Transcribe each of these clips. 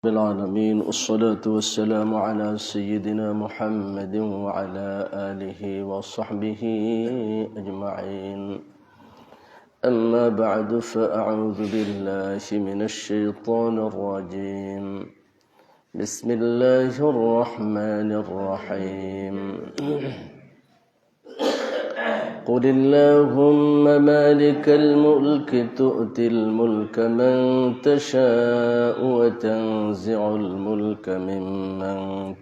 بالعالمين والصلاة والسلام على سيدنا محمد وعلى آله وصحبه أجمعين. أما بعد فأعوذ بالله من الشيطان الرجيم. بسم الله الرحمن الرحيم. قل اللهم مالك الملك تؤتي الملك من تشاء وتنزع الملك ممن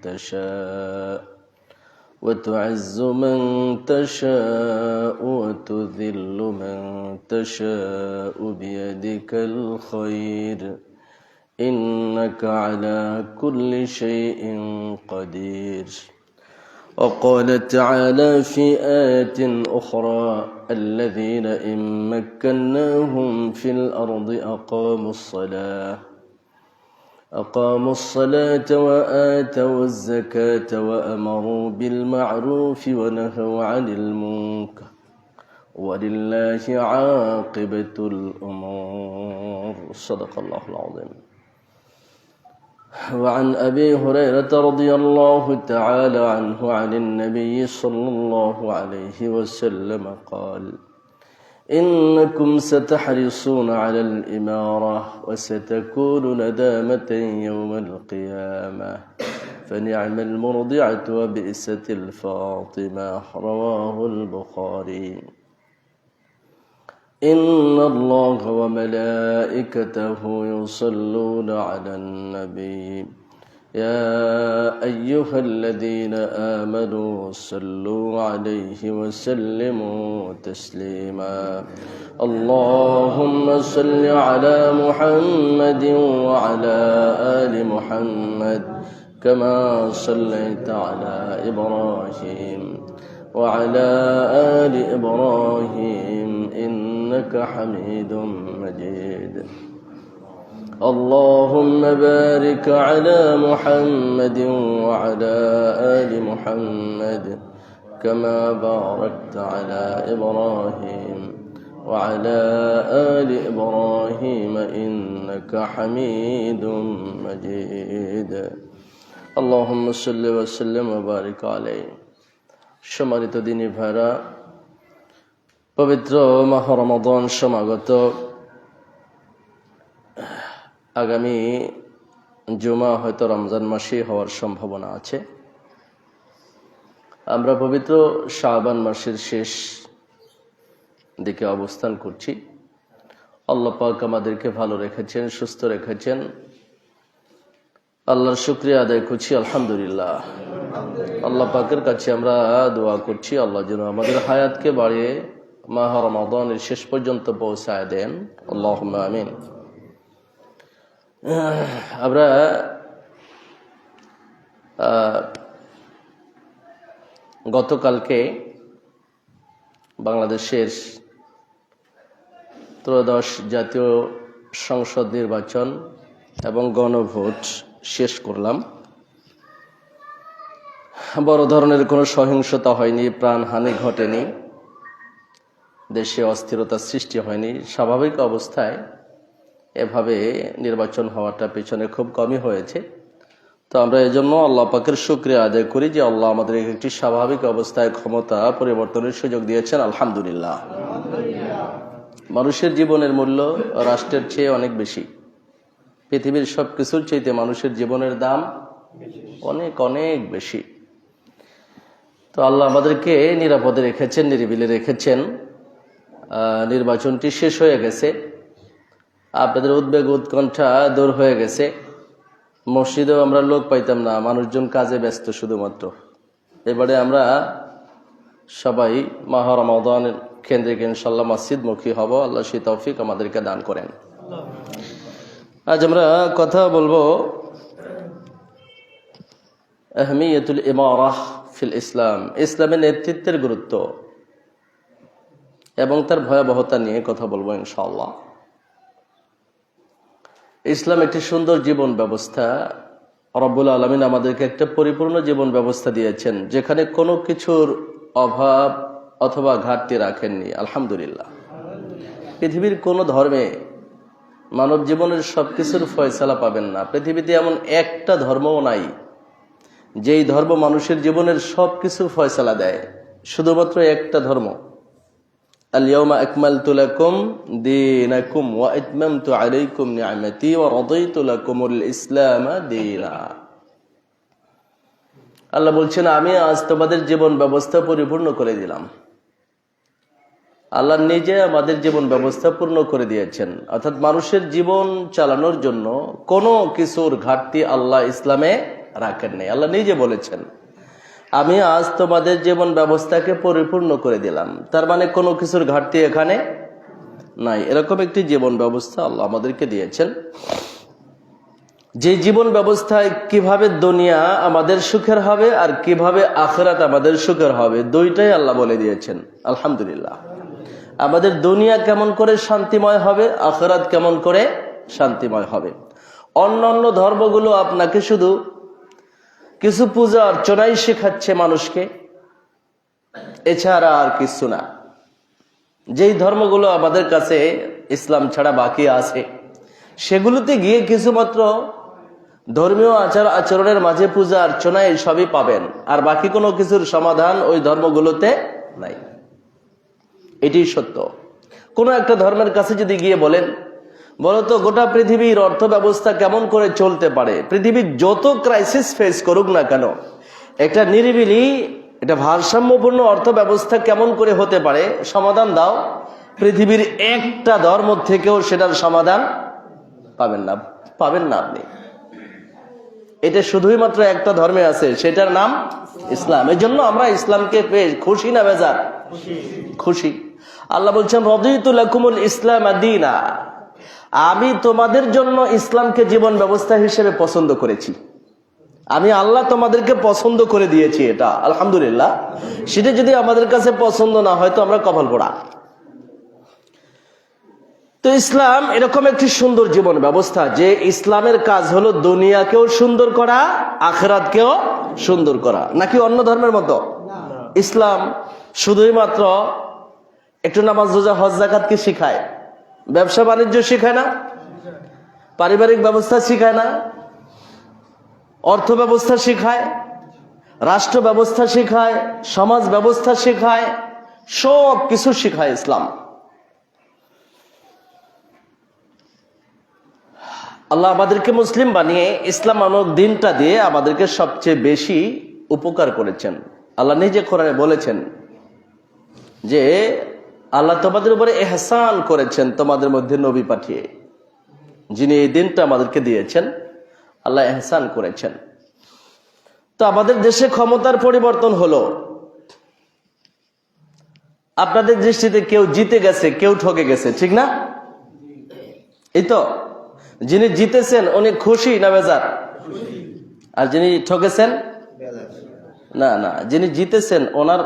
تشاء وتعز من تشاء وتذل من تشاء بيدك الخير إنك على كل شيء قدير. وقال تعالى في آية أخرى الذين إن مكناهم في الأرض أقاموا الصلاة وآتوا الزكاة وأمروا بالمعروف ونهوا عن المنكر ولله عاقبة الأمور. صدق الله العظيم. وعن أبي هريرة رضي الله تعالى عنه عن النبي صلى الله عليه وسلم قال: إنكم ستحرصون على الإمارة وستكون ندامة يوم القيامة فنعم المرضعة وبئست الفاطمة. رواه البخاري. إن الله وملائكته يصلون على النبي يا أيها الذين آمنوا صلوا عليه وسلموا تسليما. اللهم صل على محمد وعلى آل محمد كما صليت على إبراهيم وعلى آل إبراهيم إنك حميد مجيد. اللهم بارك على محمد وعلى آل محمد كما باركت على إبراهيم وعلى آل إبراهيم إنك حميد مجيد. اللهم صل وسلم وبارك عليه. সম্মানিত দিনী ভাইরা, পবিত্র মাহ রমাদান সমাগত। আগামী জুমা হয়তো রমজান মাসে হওয়ার সম্ভাবনা আছে। আমরা পবিত্র শাবান মাসের শেষ দিকে অবস্থান করছি। আল্লাহ পাক আমাদেরকে ভালো রেখেছেন, সুস্থ রেখেছেন। আল্লাহর শুকরিয়া আদায় করছি, আলহামদুলিল্লাহ। আল্লাহ পাকের কাছে আমরা দোয়া করছি আল্লাহ যেন আমাদের হায়াতকে বাড়িয়ে মাহ রমাদানের শেষ পর্যন্ত পৌঁছায় দেন। আল্লাহুম্মা আমিন। আমরা গতকালকে বাংলাদেশের ত্রয়োদশ জাতীয় সংসদ নির্বাচন এবং গণভোট শেষ করলাম। বড় ধরনের কোনো সহিংসতা হয়নি, প্রাণহানি ঘটেনি, দেশে অস্থিরতা সৃষ্টি হয়নি। স্বাভাবিক অবস্থায় এভাবে নির্বাচন হওয়াটা পেছনে খুব কমই হয়েছে। তো আমরা এজন্য আল্লাহ পাকের শুকরিয়া আদায় করি যে আল্লাহ আমাদের একটি স্বাভাবিক অবস্থায় ক্ষমতা পরিবর্তনের সুযোগ দিয়েছেন, আলহামদুলিল্লাহ। মানুষের জীবনের মূল্য রাষ্ট্রের চেয়ে অনেক বেশি। পৃথিবীর সব কিছুর চাইতে মানুষের জীবনের দাম অনেক অনেক বেশি। তো আল্লাহ আমাদেরকে নিরাপদে রেখেছেন, নিরিবিলি রেখেছেন। নির্বাচনটি শেষ হয়ে গেছে, আপনাদের উদ্বেগ উৎকণ্ঠা দূর হয়ে গেছে। মসজিদেও আমরা লোক পাইতাম না, মানুষজন কাজে ব্যস্ত শুধুমাত্র। এবারে আমরা সবাই মাহ রমাদান কেন্দ্রিক ইনশাআল্লাহ মসজিদমুখী হব। আল্লাহ সেই তৌফিক আমাদেরকে দান করেন। আজ আমরা কথা বলবো আহমিয়াতুল ইমারাহ ফিল ইসলাম, ইসলামের নেতৃত্বের গুরুত্ব এবং তার ভয়াবহতা নিয়ে কথা বলবো ইনশাআল্লাহ। ইসলাম একটি সুন্দর জীবন ব্যবস্থা। রব্বুল আলামিন আমাদেরকে একটা পরিপূর্ণ জীবন ব্যবস্থা দিয়েছেন, যেখানে কোনো কিছুর অভাব অথবা ঘাটতি রাখেননি, আলহামদুলিল্লাহ। পৃথিবীর কোনো ধর্মে মানব জীবনের সবকিছুর ফয়সালা পাবেন না। পৃথিবীতে এমন একটা ধর্মও নাই যেই ধর্ম মানুষের জীবনের সবকিছু ফয়সালা দেয়। শুধুমাত্র একটা ধর্ম, আল-ইয়াওমা আকমালতু লাকুম দীনাকুম ওয়া আতমামতু আলাইকুম নি'মাতি ওয়া রাদাইতু লাকুমুল ইসলাম দীনা। আল্লাহ বলছেন, আমি আজ তোমাদের জীবন ব্যবস্থা পরিপূর্ণ করে দিলাম। আল্লাহ নিজে আমাদের জীবন ব্যবস্থা পূর্ণ করে দিয়েছেন। অর্থাৎ মানুষের জীবন চালানোর জন্য কোনো কিছুর ঘাটতি আল্লাহ ইসলামে রাখেন নাই। আল্লাহ নিজে বলেছেন, আমি আজ তোমাদের জীবন ব্যবস্থাকে পরিপূর্ণ করে দিলাম। তার মানে কোনো কিছুর ঘাটতি এখানে নাই। এরকম একটি জীবন ব্যবস্থা আল্লাহ আমাদেরকে দিয়েছেন, যে জীবন ব্যবস্থায় কিভাবে দুনিয়া আমাদের সুখের হবে আর কিভাবে আখিরাত আমাদের সুখের হবে, দুইটাই আল্লাহ বলে দিয়েছেন। আলহামদুলিল্লাহ। আমাদের দুনিয়া কেমন করে শান্তিময় হবে, আখিরাত কেমন করে শান্তিময় হবে। অন্যান্য ধর্মগুলো আপনাকে শুধু কিছু পূজা অর্চনাই শেখাচ্ছে মানুষকে, এছাড়া আর কিছু না। যেই ধর্মগুলো আমাদের কাছে ইসলাম ছাড়া বাকি আছে, সেগুলোতে গিয়ে কিছুমাত্র ধর্মীয় আচার আচরণের মাঝে পূজা অর্চনা এইসবই পাবেন, আর বাকি কোনো কিছুর সমাধান ওই ধর্মগুলোতে নাই। এটি সত্য। কোন একটা ধর্মের কাছে যদি গিয়ে বলেন, বলতো গোটা পৃথিবীর অর্থ ব্যবস্থা কেমন করে চলতে পারে, পৃথিবীর যত ক্রাইসিস ফেস করুক না কেন, একটা নিরিবিলি একটা ভারসাম্যপূর্ণ অর্থ ব্যবস্থা কেমন করে হতে পারে, সমাধান দাও। পৃথিবীর একটা ধর্ম থেকেও সেটার সমাধান পাবেন না আপনি। এটা শুধুই মাত্র একটা ধর্মে আছে, সেটার নাম ইসলাম। এই জন্য আমরা ইসলামকে পেয়ে খুশি না বেজার? খুশি। আল্লাহ বলছেন, রাদিতু লাকুমুল ইসলাম দীনা, আমি তোমাদের জন্য ইসলামকে জীবন ব্যবস্থা হিসেবে পছন্দ করেছি। আমি আল্লাহ তোমাদেরকে পছন্দ করে দিয়েছি এটা, আলহামদুলিল্লাহ। সেটা যদি আমাদের কাছে পছন্দ না হয় তো আমরা কপাল পোড়া। তো ইসলাম এরকম একটি সুন্দর জীবন ব্যবস্থা, যে ইসলামের কাজ হলো দুনিয়াকেও সুন্দর করা, আখিরাতকেও সুন্দর করা। নাকি অন্য ধর্মের মতো ইসলাম শুধুই মাত্র একটু নামাজ রোজা হজ যাকাতকে শিখায়, ব্যবসা বাণিজ্য শিখায় না, পারিবারিক ব্যবস্থা শিখায় না, অর্থ ব্যবস্থা শিখায়, রাষ্ট্র ব্যবস্থা শিখায়, সমাজ ব্যবস্থা শিখায়, সব কিছু শিখায় ইসলাম। আল্লাহ আমাদেরকে মুসলিম বানিয়ে ইসলাম নামক দিনটা দিয়ে আমাদেরকে সবচেয়ে বেশি উপকার করেছেন। আল্লাহ নিজে কোরআনে বলেছেন যে আল্লাহ তোমাদের উপরে এহসান করেছেন তোমাদের মধ্যে নবী পাঠিয়ে, যিনি এই দিনটা আমাদেরকে দিয়েছেন। আল্লাহ এহসান করেছেন। তো আমাদের দেশে ক্ষমতার পরিবর্তন হলো, আপনাদের দৃষ্টিতে কেউ জিতে গেছে, কেউ ঠকে গেছে, ঠিক না? এই তো, যিনি জিতেছেন উনি খুশি না বেজার? আর যিনি ঠকেছেন না, যিনি জিতেছেন ওনার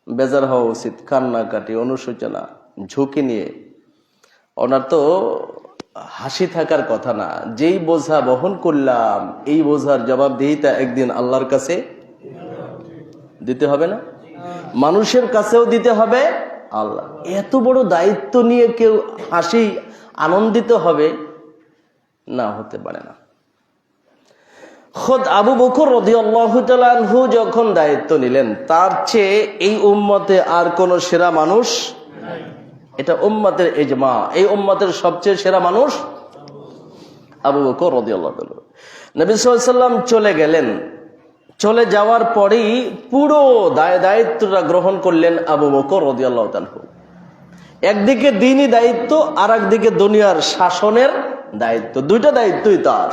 বেজার হওয়া উচিত। কান্নাকাটি, অনুশোচনা, ঝুঁকি নিয়ে ওনার তো হাসি থাকার কথা না। যেই বোঝা বহন করলাম, এই বোঝার জবাবদিহিতা একদিন আল্লাহর কাছে দিতে হবে না? মানুষের কাছেও দিতে হবে। আল্লাহ এত বড় দায়িত্ব নিয়ে কেউ হাসি আনন্দিত হবে না, হতে পারে না। খোদ আবু বকর রাদিয়াল্লাহু তাআলা আনহু যখন দায়িত্ব নিলেন, তার চেয়ে এই উম্মতে আর কোন সেরা মানুষ নাই। এটা উম্মতের ইজমা, এই উম্মতের সবচেয়ে সেরা মানুষ আবু বকর রাদিয়াল্লাহু তাআলা। নবী সাল্লাল্লাহু আলাইহি ওয়াসাল্লাম চলে গেলেন, চলে যাওয়ার পরেই পুরো দায়িত্বটা গ্রহণ করলেন আবু বকর রাদিয়াল্লাহু তাআলা। একদিকে দ্বীনি দায়িত্ব, আর একদিকে দুনিয়ার শাসনের দায়িত্ব, দুইটা দায়িত্বই তার।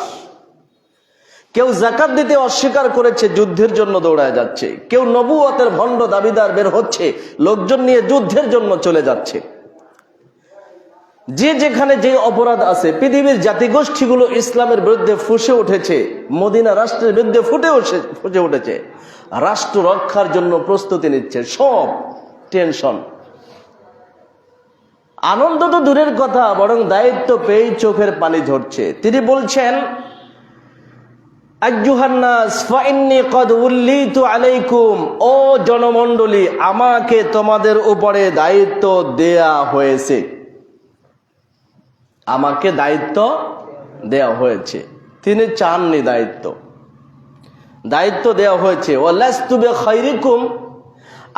কেউ যাকাত দিতে অস্বীকার করেছে, যুদ্ধের জন্য দৌড়ায় যাচ্ছে। কেউ নবুয়তের ভণ্ড দাবিদার বের হচ্ছে, লোকজন নিয়ে যুদ্ধের জন্য চলে যাচ্ছে। যে যেখানে যে অপরাধ আছে, পৃথিবীর জাতিগোষ্ঠীগুলো ইসলামের বিরুদ্ধে ফুসে উঠেছে, মদিনা রাষ্ট্রের বিরুদ্ধে ফুটে উঠেছে, রাষ্ট্র রক্ষার জন্য প্রস্তুতি নিচ্ছে। সব টেনশন, আনন্দ তো দূরের কথা, বরং দায়িত্ব পেয়ে চোখের পানি ঝরছে। তিনি বলছেন, আইয়ুহান্নাস ফাইন্নী ক্বাদ উল্লিতু আলাইকুম, ও জনমণ্ডলী, আমাকে তোমাদের উপরে দায়িত্ব দেয়া হয়েছে। আমাকে দায়িত্ব দেওয়া হয়েছে, তিনি চাননি দায়িত্ব দেওয়া হয়েছে। ওয়ালাস্তু বিখাইরিকুম,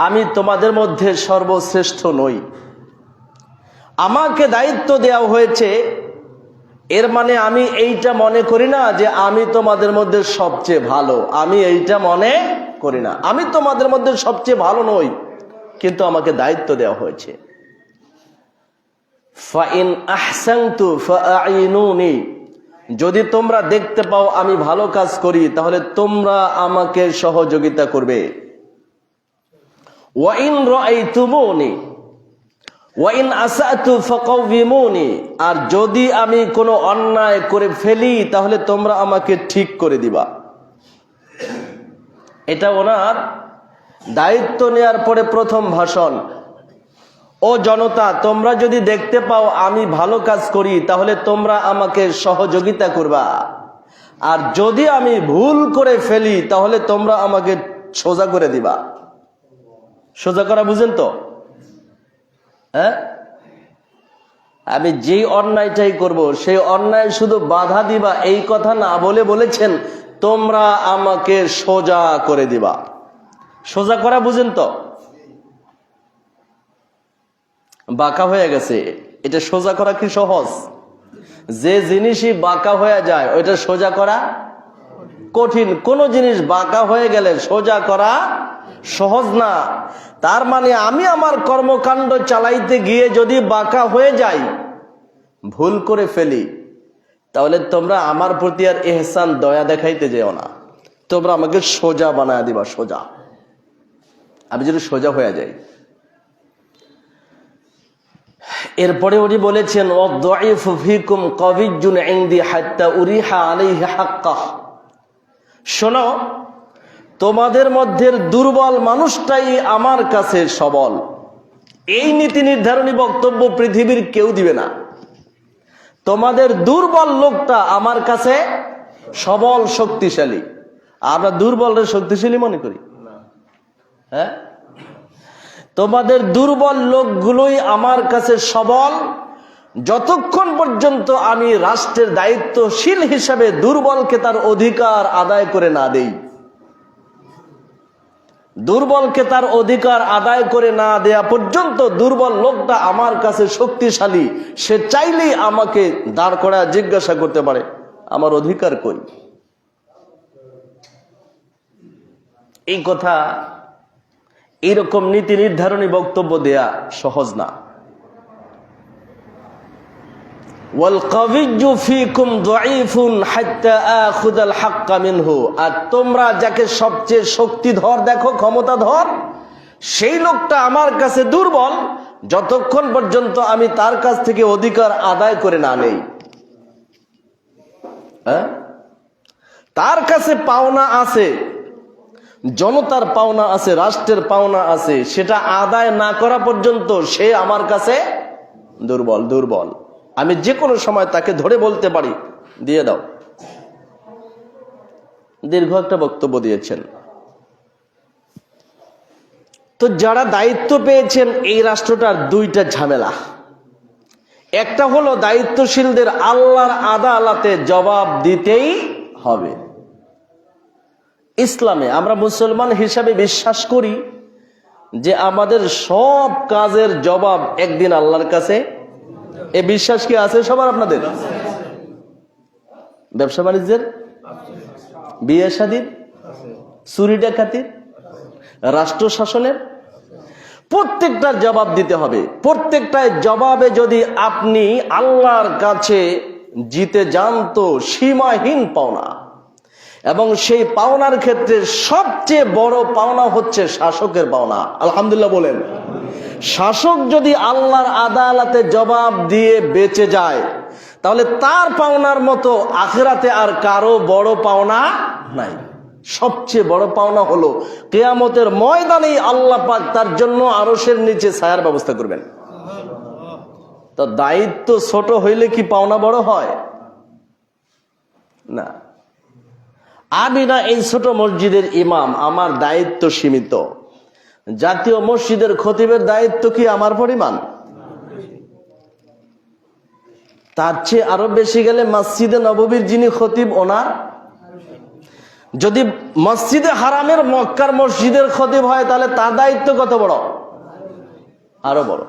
আমি তোমাদের মধ্যে সর্বশ্রেষ্ঠ নই। আমাকে দায়িত্ব দেওয়া হয়েছে, এর মানে আমি এইটা মনে করি না যে আমি তোমাদের মধ্যে সবচেয়ে ভালো, আমি এইটা মনে করি না, আমি তোমাদের মধ্যে সবচেয়ে ভালো নই, কিন্তু আমাকে দায়িত্ব দেওয়া হয়েছে। ফাইন আহসানতু ফাআইনুনি, যদি তোমরা দেখতে পাও আমি ভালো কাজ করি তাহলে তোমরা আমাকে সহযোগিতা করবে। ওয়াইন রাআইতুমুনি ওয়াইন আসাতু ফাকাউবিমুনি, আর যদি আমি কোনো অন্যায় করে ফেলি তাহলে তোমরা আমাকে ঠিক করে দিবা। এটা ওনার দায়িত্ব নেয়ার পরে প্রথম ভাষণ। ও জনতা, তোমরা যদি দেখতে পাও আমি ভালো কাজ করি তাহলে তোমরা আমাকে সহযোগিতা করবা, আর যদি আমি ভুল করে ফেলি তাহলে তোমরা আমাকে সোজা করে দিবা। সোজা করা বুঝেন তো? হ্যাঁ, আমি যেই অন্যায়টাই করব সেই অন্যায় শুধু বাধা দিবা এই কথা না বলে বলেছেন তোমরা আমাকে সোজা করে দিবা। সোজা করা বুঝেন তো? বাঁকা হয়ে গেছে, এটা সোজা করা কি সহজ? যে জিনিসই বাঁকা হয়ে যায় ওইটা সোজা করা কঠিন। কোন জিনিস বাঁকা হয়ে গেলে সোজা করা সহজ না। তার মানে আমি আমার কর্মকাণ্ড চালাইতে গিয়ে যদি বাঁকা হয়ে যাই, ভুল করে ফেলি, তাহলে তোমরা আমার প্রতি আর ইহসান দয়া দেখাইতে যেও না, তোমরা আমাকে সোজা বানায় দিবা। সোজা, আমি যদি সোজা হয়ে যাই। এরপরে উনি বলেছেন ওয়াদাইফু ফীকুম কাবিয়্যুন ইনদি হাত্তা উরিহা আলাইহি হাক্কাহ, শোনো তোমাদের মধ্যে দুর্বল মানুষটাই আমার কাছে সবল। এই নীতি নির্ধারণী বক্তব্য পৃথিবীর কেউ দিবে না। তোমাদের দুর্বল লোকটা আমার কাছে সবল শক্তিশালী। আমরা দুর্বলরে শক্তিশালী মনে করি? হ্যাঁ, তোমাদের দুর্বল লোকগুলোই আমার কাছে সবল, যতক্ষণ পর্যন্ত আমি রাষ্ট্রের দায়িত্বশীল হিসাবে দুর্বলকে তার অধিকার আদায় করে না দেই। দুর্বলকে তার অধিকার আদায় করে না দেয়া পর্যন্ত দুর্বল লোকটা আমার কাছে শক্তিশালী, সে চাইলেই আমাকে দাঁড় করায় জিজ্ঞাসা করতে পারে আমার অধিকার কই। এই কথা, এইরকম নীতি নির্ধারণী বক্তব্য দেয়া সহজ না। ওয়াল কাবিয়্যু ফীকুম যায়ীফুন হাত্তা আখুযাল হাক্কা মিনহু, আর তোমরা যাকে সবচেয়ে শক্তিধর দেখো, ক্ষমতাধর, সেই লোকটা আমার কাছে দুর্বল যতক্ষণ পর্যন্ত আমি তার কাছ থেকে অধিকার আদায় করে না নেই। তার কাছে পাওনা আছে, জনতার পাওনা আছে, রাষ্ট্রের পাওনা আছে, সেটা আদায় না করা পর্যন্ত সে আমার কাছে দুর্বল। আমি যে কোনো সময় তাকে ধরে বলতে পারি দিয়ে দাও। দীর্ঘ একটা বক্তব্য দিয়েছেন। তো যারা দায়িত্ব পেয়েছেন এই রাষ্ট্রটার দুইটা ঝামেলা। একটা হলো দায়িত্বশীলদের আল্লাহর আদালতে জবাব দিতেই হবে। ইসলামে আমরা মুসলমান হিসাবে বিশ্বাস করি যে আমাদের সব কাজের জবাব একদিন আল্লাহর কাছে। এই বিশ্বাস কি আছে সবার? আপনাদের ব্যবসা বাণিজ্যের, বিয়ে শাদীর, চুরি ডাকাতির, রাষ্ট্র শাসনের, প্রত্যেকটার জবাব দিতে হবে। প্রত্যেকটায় জবাবে যদি আপনি আল্লাহর কাছে জিতে যান তো সীমাহীন পাওনা, এবং সেই পাওনার ক্ষেত্রে সবচেয়ে বড় পাওনা হচ্ছে শাসকের পাওনা। আলহামদুলিল্লাহ বলেন। শাসক যদি আল্লাহর আদালতে জবাব দিয়ে বেঁচে যায় তাহলে তার পাওনার মতো আখিরাতে আর কারো বড় পাওনা নাই। সবচেয়ে বড় পাওনা হলো কিয়ামতের ময়দানেই আল্লাহ পাক তার জন্য আরশের নিচে ছায়ার ব্যবস্থা করবেন। তো দায়িত্ব ছোট হইলে কি পাওনা বড় হয়? না। আমি না এই ছোট মসজিদের ইমাম, আমার দায়িত্ব সীমিত। জাতীয় মসজিদের খতিবের দায়িত্ব কি আমার পরিমাণ? তার চেয়ে আরো বেশি গেলে মসজিদে নববীর যিনি খতিব ওনার, যদি মসজিদে হারামের মক্কার মসজিদের খতিব হয় তাহলে তার দায়িত্ব কত বড়, আরো বড়।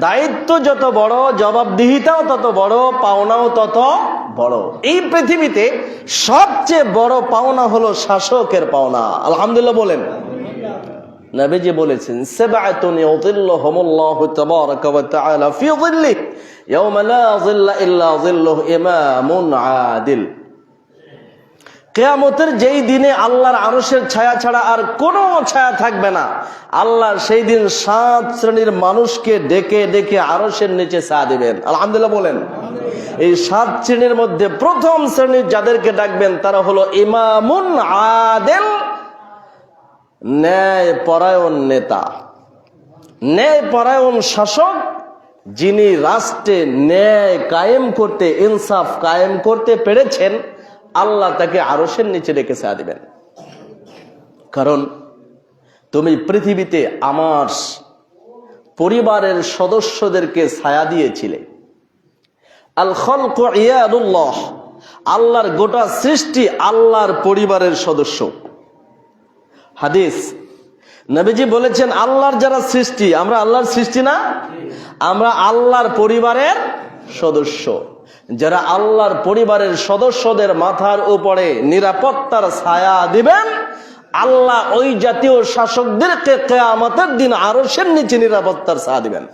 দায়িত্ব যত বড়, জবাবদিহিতাও তত বড়, পাওনাও তত বড়। এই পৃথিবীতে সবচেয়ে বড় পাওনা হলো শাসকের পাওনা। আলহামদুলিল্লাহ বলেন। নবীজি বলেছেন, সাবআতুন ইউযিল্লুহুমুল্লাহু তাবারাকা ওয়া তাআলা ফি যিল্লিহি ইয়াওমা লা যিল্লা ইল্লা যিল্লুহু ইমামুন আদিল। কিয়ামতের যেই দিনে আল্লাহর আরশের ছায়া ছাড়া আর কোনো ছায়া থাকবে না, আল্লাহ সেই দিন 7 শ্রেণীর মানুষকে ডেকে ডেকে আরশের নিচে ছায়া দিবেন। আলহামদুলিল্লাহ বলেন। এই 7 শ্রেণীর মধ্যে প্রথম শ্রেণীর যাদেরকে ডাকবেন তারা হলো ইমামুন আদিল, ন্যায় পরায়ণ নেতা, ন্যায় পরায়ণ শাসক, যিনি রাষ্ট্রে ন্যায় কায়েম করতে, ইনসাফ কায়েম করতে পেরেছেন, আল্লাহ তাকে আরশের নিচে রেখে ছায়া দিবেন। কারণ তুমি পৃথিবীতে আমার পরিবারের সদস্যদেরকে ছায়া দিয়েছিলে। আল খালকু ইয়াদুল্লাহ, আল্লাহর গোটা সৃষ্টি আল্লাহর পরিবারের সদস্য। হাদিস, নবীজি বলেছেন আল্লাহর যারা সৃষ্টি, আমরা আল্লাহর সৃষ্টি না, আমরা আল্লাহর পরিবারের সদস্য। যারা আল্লাহর পরিবারের সদস্যদের মাথার উপরে নিরাপত্তার ছায়া দিবেন, আল্লাহ ওই জাতীয় শাসকদেরকে কিয়ামতের দিন আরশের নিচে নিরাপত্তার ছায়া দিবেন।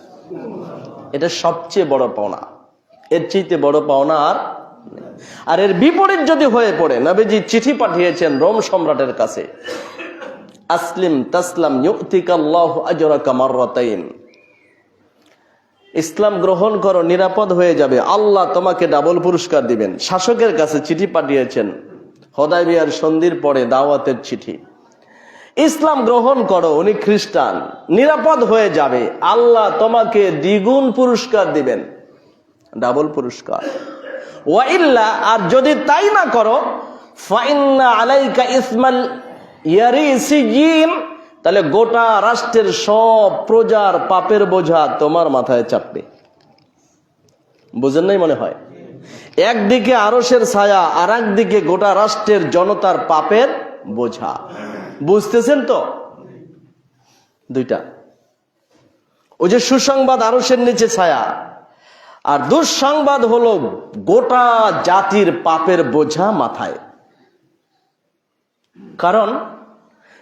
এটা সবচেয়ে বড় পাওনা, এর চাইতে বড় পাওনা আর এর বিপরীত যদি হয়ে পড়ে, নবীজি চিঠি পাঠিয়েছেন রোম সম্রাটের কাছে, আসলিম তাসলাম ইউতিকাল্লাহু আজরাকা মাররাতাইন, ইসলাম গ্রহণ করো, নিরাপদ হয়ে যাবে, আল্লাহ তোমাকে ডাবল পুরস্কার দিবেন। শাসকের কাছে চিঠি পাঠিয়েছেন, হুদায়বিয়ার সন্ধির পরে দাওয়াতের চিঠি, ইসলাম গ্রহণ করো, উনি খ্রিস্টান, নিরাপদ হয়ে যাবে, আল্লাহ তোমাকে দ্বিগুণ পুরস্কার দিবেন, ডাবল পুরস্কার। ওয়া ইল্লা, আর যদি তাই না করো, ফাইন্না আলাইকা ইসমাল ইয়ারিসিয়িন, তাহলে গোটা রাষ্ট্রের সব প্রজার পাপের বোঝা তোমার মাথায় চাপবে। বুঝেন নাই মনে হয়? একদিকে আরশের ছায়া, আর একদিকে গোটা রাষ্ট্রের জনতার পাপের বোঝা। বুঝতেছেন তো? দুইটা, ওই যে সুসংবাদ আরশের নিচে ছায়া, আর দুঃসংবাদ হলো গোটা জাতির পাপের বোঝা মাথায়। কারণ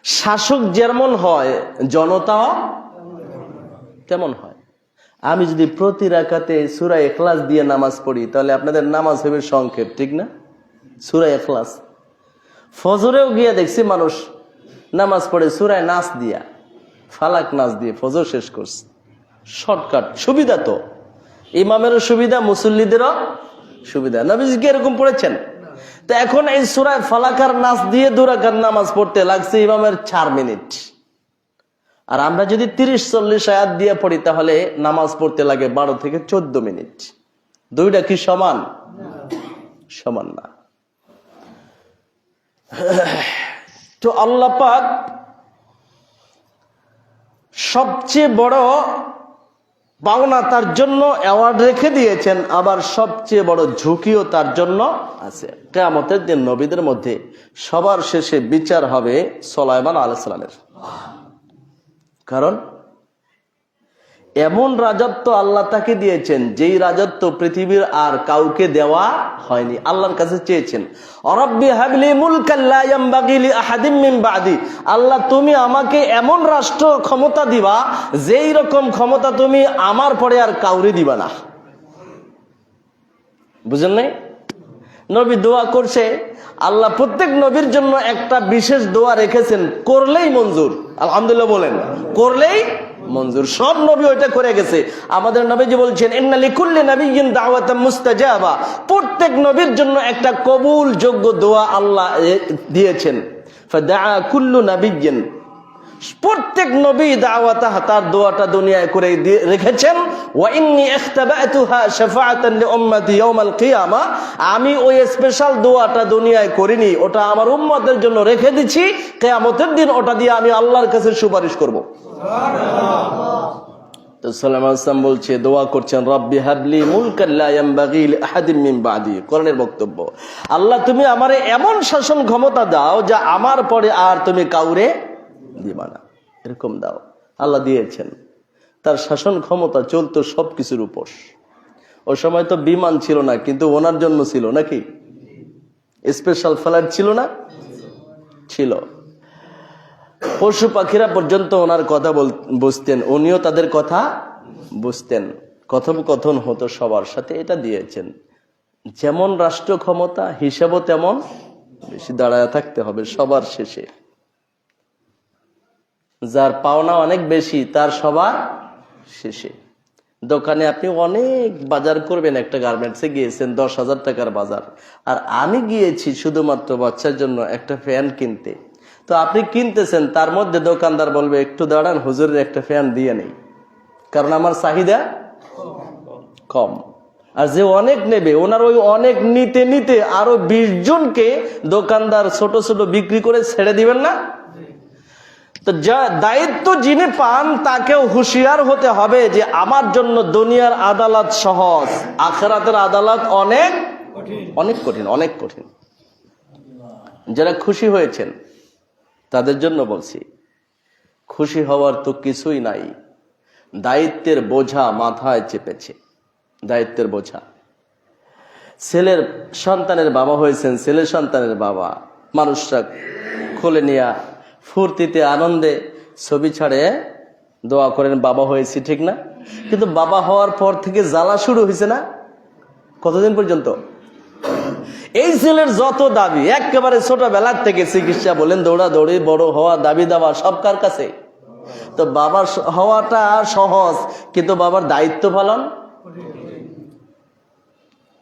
শাসক যেমন হয় জনতাও তেমন হয়। আমি যদি প্রতি রাকাতে সূরা ইখলাস দিয়ে নামাজ পড়ি, তাহলে আপনাদের নামাজ হবে সংক্ষেপ, ঠিক না? সূরা ইখলাস। ফজরেও গিয়ে দেখছি মানুষ নামাজ পড়ে সূরা নাস দিয়া, ফালাক নাস দিয়ে ফজর শেষ করছে। শর্টকাট, সুবিধা তো, ইমামেরও সুবিধা, মুসল্লিদেরও সুবিধা। নবীজি কি এরকম পড়েছেন? তো এখন এই সূরা ফালাকার নাস দিয়ে 2 রাকাত নামাজ পড়তে লাগছে ইমামের 4 মিনিট, আর আমরা যদি 30-40 আয়াত দিয়ে পড়ি তাহলে নামাজ পড়তে লাগে 12 থেকে 14 মিনিট। দুইটা কি সমান? সমান না। তো আল্লাহ পাক সবচেয়ে বড় পাওনা তার জন্য অ্যাওয়ার্ড রেখে দিয়েছেন, আবার সবচেয়ে বড় ঝুঁকিও তার জন্য আছে। কিয়ামতের দিন নবীদের মধ্যে সবার শেষে বিচার হবে সুলাইমান আলাইহিস সালামের। কারণ এমন রাজত্ব আল্লাহ তাকে দিয়েছেন, যেই রাজত্ব পৃথিবীর আর কাউকে দেওয়া হয়নি। আল্লাহর কাছে চেয়েছেন, রব্বি হাবলি মুলকান লা ইয়ামবাগি লি আহাদিম মিন বাদি, আল্লাহ তুমি আমাকে এমন রাষ্ট্র ক্ষমতা দিবা, যেই রকম ক্ষমতা তুমি আমার পরে আর কাউরে দিবা না। বুঝেন নাই? নবী দোয়া করছে, আল্লাহ প্রত্যেক নবীর জন্য একটা বিশেষ দোয়া রেখেছেন, করলেই মঞ্জুর। আলহামদুলিল্লাহ বলেন, করলেই মঞ্জুর। সব নবী ওইটা করে গেছে। আমাদের নবীজি বলছেন, ইন্না লিকুল্লি নাবিয়্যিন দাওয়াতাম মুস্তাজাবা, প্রত্যেক নবীর জন্য একটা কবুল যোগ্য দোয়া আল্লাহ দিয়েছেন। ফাদাআ কুল্লু নাবিয়্যিন, প্রত্যেক নবী দাওয়াতা, তার দোয়াটা দুনিয়ায় করে রেখেছেন। ওয়া ইন্নী ইখতাবাতুহা শাফাআতান লিউম্মতি ইয়াউমাল কিয়ামা, আমি ওই স্পেশাল দোয়াটা দুনিয়ায় করিনি, ওটা আমার উম্মতের জন্য রেখে দিছি, কিয়ামতের দিন ওটা দিয়ে আমি আল্লাহর কাছে সুপারিশ করব। তো সুলাইমান আলাইহিস বলছে, দোয়া করছেন, রব্বি হাবলি মুলকান লা ইয়ানবাগি লিআহাদিন মিন বাদি। কোরআনের বক্তব্য, আল্লাহ তুমি আমারে এমন শাসন ক্ষমতা দাও যা আমার পরে আর তুমি কাউরে দিবা না, এরকম দাও। আল্লাহ দিয়েছেন। তার শাসন ক্ষমতা চলতো সবকিছুর উপর। ওই সময় তো বিমান ছিল না, কিন্তু ওনার জন্য ছিল নাকি? স্পেশাল ফ্লাইট ছিল না? ছিল। পশু পাখিরা পর্যন্ত ওনার কথা বুঝতেন, উনিও তাদের কথা বুঝতেন। কথোপকথন হতো সবার সাথে। এটা দিয়েছেন। যেমন রাষ্ট্র ক্ষমতা, হিসাবও তেমন বেশি। দাঁড়ায় থাকতে হবে সবার শেষে। যার পাওনা অনেক বেশি তার সবার শেষে। দোকানে আপনি অনেক বাজার করবেন, একটা গার্মেন্টসে গিয়েছেন 10,000 টাকার বাজার, আর আমি গিয়েছি শুধুমাত্র বাচ্চার জন্য একটা ফ্যান কিনতে। তো আপনি কিনতেছেন, তার মধ্যে দোকানদার বলবে, একটু দাঁড়ান, হুজুরের একটা ফ্যান দিয়ে নেই, কারণ আমার চাহিদা কম। আর যে অনেক নেবে, ওনার ওই অনেক নিতে নিতে আরো 20 জনকে দোকানদার ছোট ছোট বিক্রি করে ছেড়ে দিবেন না? তো যা দায়িত্ব যিনি পান তাকেও হুঁশিয়ার হতে হবে যে আমার জন্য দুনিয়ার আদালত সহজ, আখিরাতের আদালত অনেক অনেক কঠিন, অনেক কঠিন। যারা খুশি হয়েছেন তাদের জন্য বলছি, খুশি হওয়ার তো কিছুই নাই। দায়িত্বের বোঝা মাথায় চেপেছে, দায়িত্বের বোঝা। ছেলের সন্তানের বাবা হয়েছেন, ছেলে সন্তানের বাবা, মানুষরা খুলে নিয়া ফুর্তিতে আনন্দে ছবি ছাড়ে দোয়া করেন, বাবা হয়েছি, ঠিক না? কিন্তু বাবা হওয়ার পর থেকে জ্বালা শুরু হয়েছে না? কতদিন পর্যন্ত? এই ছেলের যত দাবি, একেবারে ছোটবেলার থেকে চিকিৎসা বলেন, দৌড়াদৌড়ি, বড় হওয়া, দাবি দাবা সব কার কাছে? তো বাবার হওয়াটা সহজ, কিন্তু বাবার দায়িত্ব পালন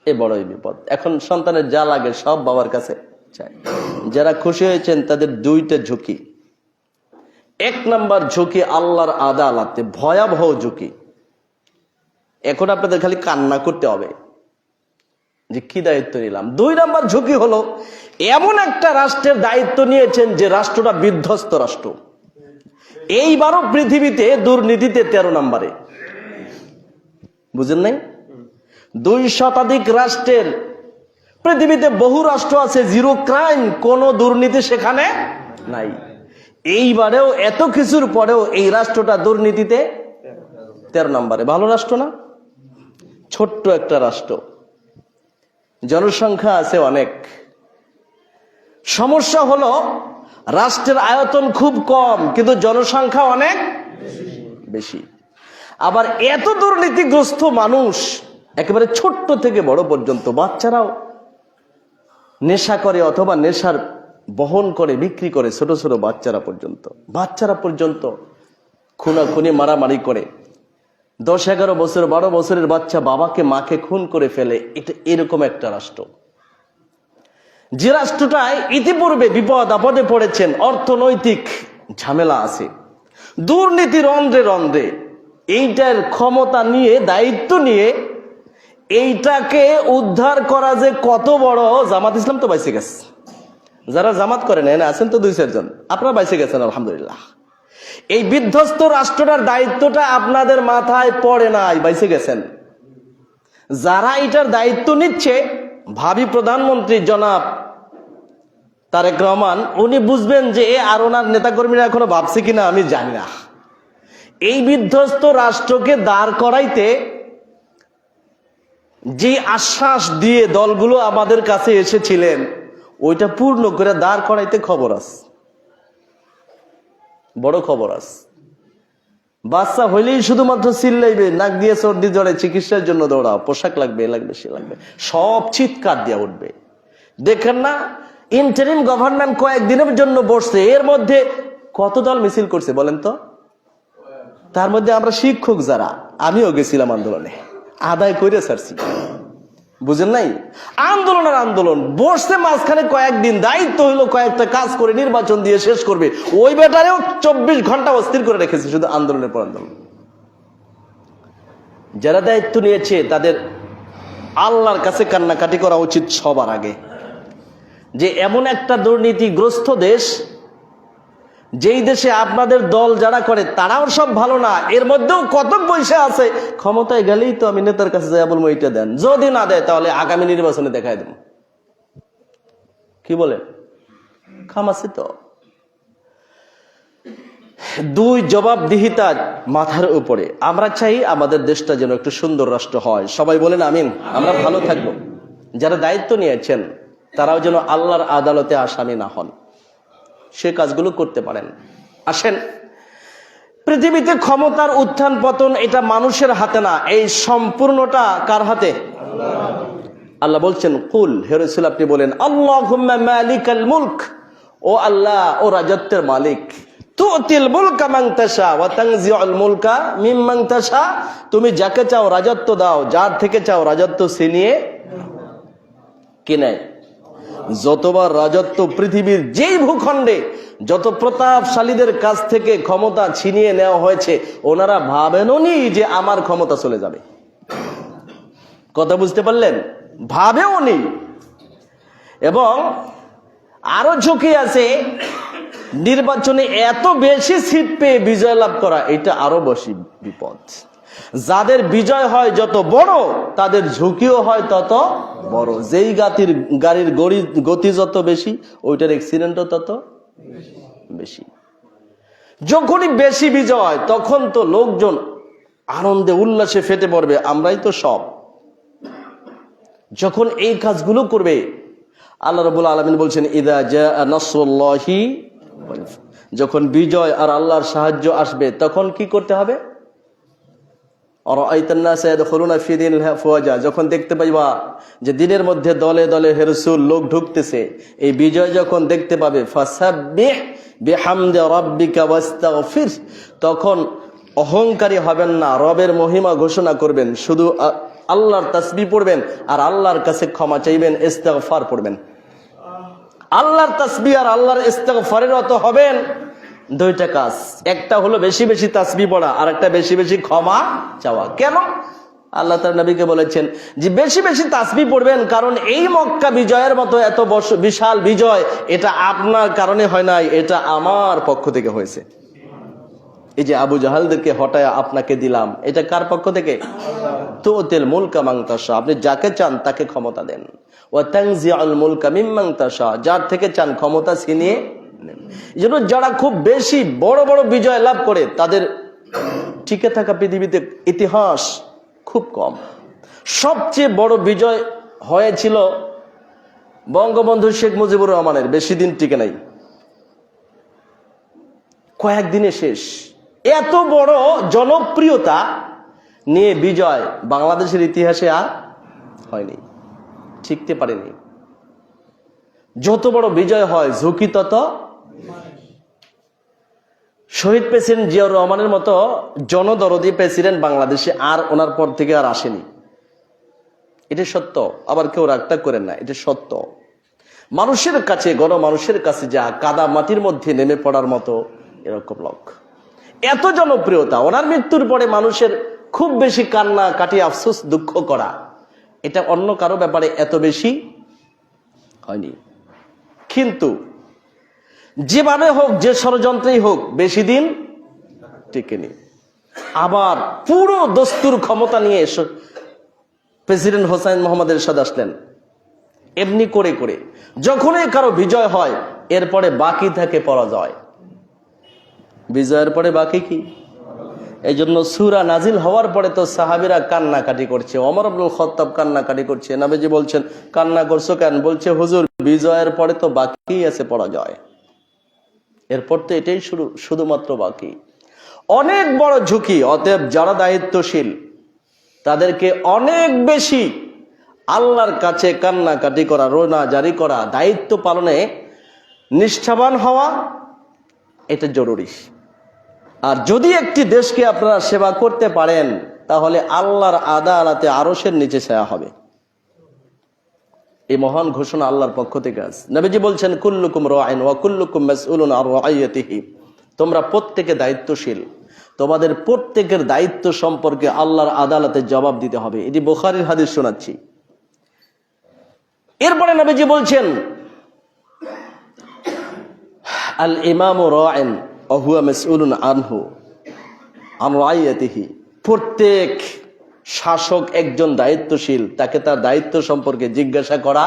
এ বড়ই বিপদ। এখন সন্তানের যা লাগে সব বাবার কাছে চাই। যারা খুশি হয়েছেন তাদের দুইটা ঝুঁকি। 1 নাম্বার ঝুঁকি আল্লাহর আদালতে, ভয়াবহ ঝুঁকি। এখন আপনাদের খালি কান্না করতে হবে যে কি দায়িত্ব নিলাম। 2 নাম্বার ঝুঁকি হলো, এমন একটা রাষ্ট্রের দায়িত্ব নিয়েছেন যে রাষ্ট্রটা বিধ্বস্ত রাষ্ট্র। এইবারও পৃথিবীতে দুর্নীতিতে 13 নম্বরে। বুঝেন নাই? 2 শতাধিক রাষ্ট্রের, পৃথিবীতে বহু রাষ্ট্র আছে জিরো ক্রাইম, কোন দুর্নীতি সেখানে নাই। এইবারেও এত কিছুর পরেও এই রাষ্ট্রটা দুর্নীতিতে 13 নম্বরে। ভালো রাষ্ট্র না? ছোট্ট একটা রাষ্ট্র, জনসংখ্যা আছে অনেক। সমস্যা হলো রাষ্ট্রের আয়তন খুব কম, কিন্তু জনসংখ্যা অনেক বেশি। আবার এত দুর্নীতিগ্রস্ত মানুষ, একেবারে ছোট্ট থেকে বড় পর্যন্ত, বাচ্চারাও নেশা করে অথবা নেশার বহন করে বিক্রি করে, ছোট ছোট বাচ্চারা পর্যন্ত খুনাখুনি, মারামারি করে। 10-11 বছর 12 বছরের বাচ্চা বাবাকে মাকে খুন করে ফেলে। এটা এরকম একটা রাষ্ট্র, যে রাষ্ট্রটায় ইতিপূর্বে বিপদ আপদে পড়েছেন, অর্থনৈতিক ঝামেলা আছে, দুর্নীতি রন্ধ্রে রন্ধ্রে। এইটার ক্ষমতা নিয়ে, দায়িত্ব নিয়ে এইটাকে উদ্ধার করা যে কত বড়। জামাত ইসলাম তো বাইসে গেছে, যারা জামাত করেন এনে আছেন তো 2-4 জন, আপনারা বাইসে গেছেন আলহামদুলিল্লাহ। এই বিধ্বস্ত রাষ্ট্রটার দায়িত্বটা আপনাদের মাথায় পড়ে নাই, বাইসে গেছেন। যারা এটার দায়িত্ব নিচ্ছে, ভাবি প্রধানমন্ত্রী জনাব তারেক রহমান, উনি বুঝবেন যে আর ওনার নেতাকর্মীরা এখনো ভাবছে কিনা আমি জানি না। এই বিধ্বস্ত রাষ্ট্রকে দাঁড় করাইতে যে আশ্বাস দিয়ে দলগুলো আমাদের কাছে এসেছিলেন, ওইটা পূর্ণ করে দাঁড় করাইতে খবর আছে, বড় খবর আছে। বাচ্চা হইলেই শুধুমাত্র চিল্লাইবে, নাক দিয়ে সর্দি জ্বরে চিকিৎসার জন্য দৌড়াও, পোশাক লাগবে, এ লাগবে, সে লাগবে, সব চিৎকার দিয়ে উঠবে। দেখেন না, ইন্টারিম গভর্নমেন্ট কয়েকদিনের জন্য বসছে, এর মধ্যে কত দল মিছিল করছে বলেন তো? তার মধ্যে আমরা শিক্ষক যারা, আমিও গেছিলাম আন্দোলনে, আদায় করে ছাড়ছি। বুঝেন নাই? আন্দোলনের আন্দোলন বসছে মাঝখানে কয়েকদিন, দায়িত্ব হইলো কয়েকটা কাজ করে নির্বাচন দিয়ে শেষ করবে। ওই বেটারেও 24 ঘন্টা অস্থির করে রেখেছে, শুধু আন্দোলনের পর আন্দোলন। যারা দায়িত্ব নিয়েছে তাদের আল্লাহর কাছে কান্নাকাটি করা উচিত সবার আগে, যে এমন একটা দুর্নীতিগ্রস্ত দেশ যেই দেশে আপনাদের দল যারা করে তারাও সব ভালো না, এর মধ্যেও কত পয়সা আছে, ক্ষমতায় গেলেই তো আমি নেতার কাছে যাই বলবো এইটা দেন, যদি না দেয় তাহলে আগামী নির্বাচনে দেখাই দেব। কি বলে খামাসি তো। দুই জবাবদিহিতা মাথার উপরে। আমরা চাই আমাদের দেশটা যেন একটু সুন্দর রাষ্ট্র হয়। সবাই বলেন আমিন। আমরা ভালো থাকবো। যারা দায়িত্ব নিয়েছেন তারাও যেন আল্লাহর আদালতে আসামি না হন, সে কাজগুলো করতে পারেন। আসেন, পৃথিবীতে ক্ষমতার উত্থান পতন এটা মানুষের হাতে না, এই সম্পূর্ণটা কার হাতে? আল্লাহ বলছেন, কুল, হে রাসূল আপনি বলেন, আল্লাহুম্মা মালিকাল মুলক, ও আল্লাহ, ও রাজত্বের মালিক, তুতিল মুলকা মান তাশা ওয়া তানজিউল মুলকা মিম্মান তাশা, তুমি যাকে চাও রাজত্ব দাও, যার থেকে চাও রাজত্ব ছিনিয়ে কে নেয়। যতবার রাজত্ব পৃথিবীর যেই ভূখণ্ডে যত প্রতাপশালীদের কাছ থেকে ক্ষমতা ছিনিয়ে নেওয়া হয়েছে, ওনারা ভাবেননি যে আমার ক্ষমতা চলে যাবে। কথা বুঝতে পারলেন? ভাবেও নি। এবং আরো ঝুঁকি আছে, নির্বাচনে এত বেশি সিট পেয়ে বিজয় লাভ করা, এটা আরো বেশি বিপদ। যাদের বিজয় হয় যত বড়, তাদের ঝুঁকিও হয় তত বড়। যেই গাড়ির গতি যত বেশি, ওইটার অ্যাক্সিডেন্টও তত বেশি। যখনই বেশি বিজয়, তখন তো লোকজন আনন্দে উল্লাসে ফেটে পড়বে, আমরাই তো সব। যখন এই কাজগুলো করবে, আল্লাহ রাব্বুল আলামিন বলছেন, ইযা জাআ নাসরুল্লাহি, যখন বিজয় আর আল্লাহর সাহায্য আসবে, তখন কি করতে হবে? আরাআইতান নাস ইয়াদখুলুনা ফি দীনিল্লাহি আফওয়াজা, যখন দেখতে পাইবা যে দিনের মধ্যে দলে দলে হে রাসূল লোক ঢুকতেছে, এই বিজয় যখন দেখতে পাবে, ফাসাব্বিহ বিহামদি রাব্বিকা ওয়াস্তাগফির, তখন অহংকারী হবেন না, রবের মহিমা ঘোষণা করবেন, শুধু আল্লাহর তাসবিহ পড়বেন আর আল্লাহর কাছে ক্ষমা চাইবেন, ইস্তিগফার পড়বেন। আল্লাহর তাসবিহ আর আল্লাহর ইস্তিগফারের রত হবেন। দুইটা কাজ, একটা হলো বেশি বেশি তাসবিহ পড়া, আর একটা বেশি বেশি ক্ষমা চাওয়া। কেন? আল্লাহ তার নবীকে বলেছেন যে বেশি বেশি তাসবিহ পড়বেন, কারণ এই মক্কা বিজয়ের মতো এত বিশাল বিজয়, এটা আপনার কারণে হয় নাই, এটা আমার পক্ষ থেকে হয়েছে। এই যে আবু জাহালদেরকে হটায় আপনাকে দিলাম, এটা কার পক্ষ থেকে? তুতিল মুলকা মান তাশা, আপনি যাকে চান তাকে ক্ষমতা দেন। ওয়া তানজিউল মুলকা মিম্মান তাশা, যার থেকে চান ক্ষমতা ছিনিয়ে নেন। এজন্য যারা খুব বেশি বড় বড় বিজয় লাভ করে, তাদের টিকে থাকা পৃথিবীতে ইতিহাস খুব কম। সবচেয়ে বড় বিজয় হয়েছিল বঙ্গবন্ধু শেখ মুজিবুর রহমানের, বেশি দিন টিকে নাই, কয়েকদিনে শেষ। এত বড় জনপ্রিয়তা নিয়ে বিজয় বাংলাদেশের ইতিহাসে আর হয়নি, টিকতে পারেনি। যত বড় বিজয় হয়, ঝুঁকি তত। শহীদ প্রেসিডেন্ট জিয়াউর রহমানের মতো জনদরদি প্রেসিডেন্ট বাংলাদেশে আর ওনার পর থেকে আর আসেনি। এটা সত্য, আবার কেউ রাগটা করেন না, এটা সত্য। মানুষের কাছে, গণমানুষের কাছে যা কাদা মাটির মধ্যে নেমে পড়ার মতো এরকম লোক, এত জনপ্রিয়তা। ওনার মৃত্যুর পরে মানুষের খুব বেশি কান্না কাটি, আফসোস, দুঃখ করা, এটা অন্য কারো ব্যাপারে এত বেশি হয়নি। কিন্তু যেভাবে হোক, যে ষড়যন্ত্রেই হোক, বেশি দিন টিকেনি। আবার পুরো দস্তুর ক্ষমতা নিয়ে প্রেসিডেন্ট হোসেন মোহাম্মদ এরশাদ আসলেন। এমনি করে করে যখনই কারো বিজয় হয়, এরপরে বাকি থাকে পরাজয়। বিজয়ের পরে বাকি কি? এই জন্য সূরা নাজিল হওয়ার পরে তো সাহাবীরা কান্নাকাটি করছে, ওমর ইবনুল খাত্তাব কান্নাকাটি করছে। নবীজি বলছেন, কান্না করছো কেন? বলছে, হুজুর, বিজয়ের পরে তো বাকি আছে পরাজয়, এরপর তো এটাই শুধুমাত্র বাকি। অনেক বড় ঝুঁকি। অতএব যারা দায়িত্বশীল, তাদেরকে অনেক বেশি আল্লাহর কাছে কান্নাকাটি করা, রোনা জারি করা, দায়িত্ব পালনে নিষ্ঠাবান হওয়া, এটা জরুরি। আর যদি একটি দেশকে আপনারা সেবা করতে পারেন, তাহলে আল্লাহর আদালতে আরশের নিচে ছায়া হবে। এই মহান ঘোষণা আল্লাহর পক্ষ থেকে আছে। নবীজি বলছেন, কুল্লুকুম রাঈন ওয়া কুল্লুকুম মাসউলুন আন রাঈয়াতিহি, তোমরা প্রত্যেকে দায়িত্বশীল, তোমাদের প্রত্যেকের দায়িত্ব সম্পর্কে আল্লাহর আদালতে জবাব দিতে হবে। এটি বুখারীর হাদিস শোনাচ্ছি। এরপরে নবীজি বলছেন, আল ইমামু রাইন ওয়া হুয়া মাসউলুন আনহু আন রাইয়াতিহি। প্রত্যেক শাসক একজন দায়িত্বশীল, তাকে তার দায়িত্ব সম্পর্কে জিজ্ঞাসা করা।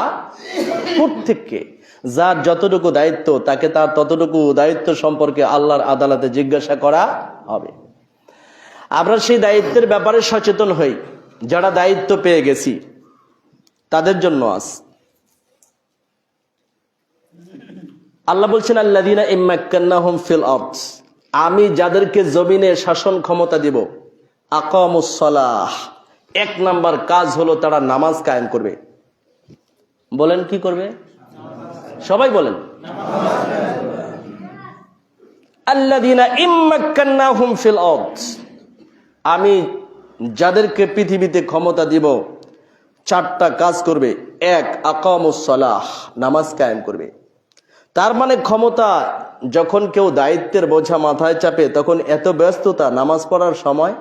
প্রত্যেককে, যার যতটুকু দায়িত্ব তাকে তার ততটুকু দায়িত্ব সম্পর্কে আল্লাহর আদালতে জিজ্ঞাসা করা হবে। আমরা সেই দায়িত্বের ব্যাপারে সচেতন হই। যারা দায়িত্ব পেয়ে গেছি তাদের জন্য আজ আল্লাহ বলছেন আল্লাযীনা ইম্মাক্কান্নাহুম ফিল আরদ, আমি যাদেরকে জমিনে শাসন ক্ষমতা দিব, আকামুস সালাহ, এক নাম্বার কাজ হলো তারা নামাজ কায়েম করবে। বলেন কি করবে? সবাই বলেন। আল্লাযীনা ইম্মাক্কান্নাহুম ফিল আরদ, আমি যাদেরকে পৃথিবীতে ক্ষমতা দিব চারটা কাজ করবে। এক, আকামুস সালাহ, নামাজ কায়েম করবে। তার মানে ক্ষমতা, যখন কেউ দায়িত্বের বোঝা মাথায় চাপে তখন এত ব্যস্ততা, নামাজ পড়ার সময়,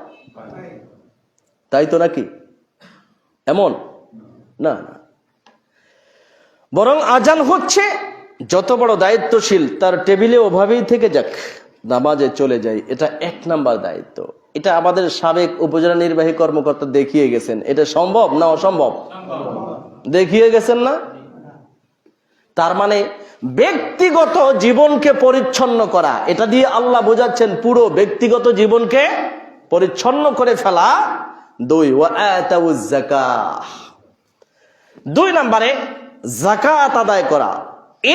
তাই তো নাকি? এমন না, বরং আজান হচ্ছে, যত বড় দায়িত্বশীল তার টেবিলে ওভাবেই থেকে যাক, নামাজে চলে যায়। এটা এক নাম্বার দায়িত্ব। এটা আমাদের সাবেক উপজেলা নির্বাহী কর্মকর্তা দেখিয়ে গেছেন। এটা সম্ভব না অসম্ভব? দেখিয়ে গেছেন না? তার মানে ব্যক্তিগত জীবনকে পরিচ্ছন্ন করা, এটা দিয়ে আল্লাহ বোঝাচ্ছেন পুরো ব্যক্তিগত জীবনকে পরিচ্ছন্ন করে ফেলা। দুই, ওয়া আতাউজ যাকাহ, দুই নম্বরে যাকাত আদায় করা।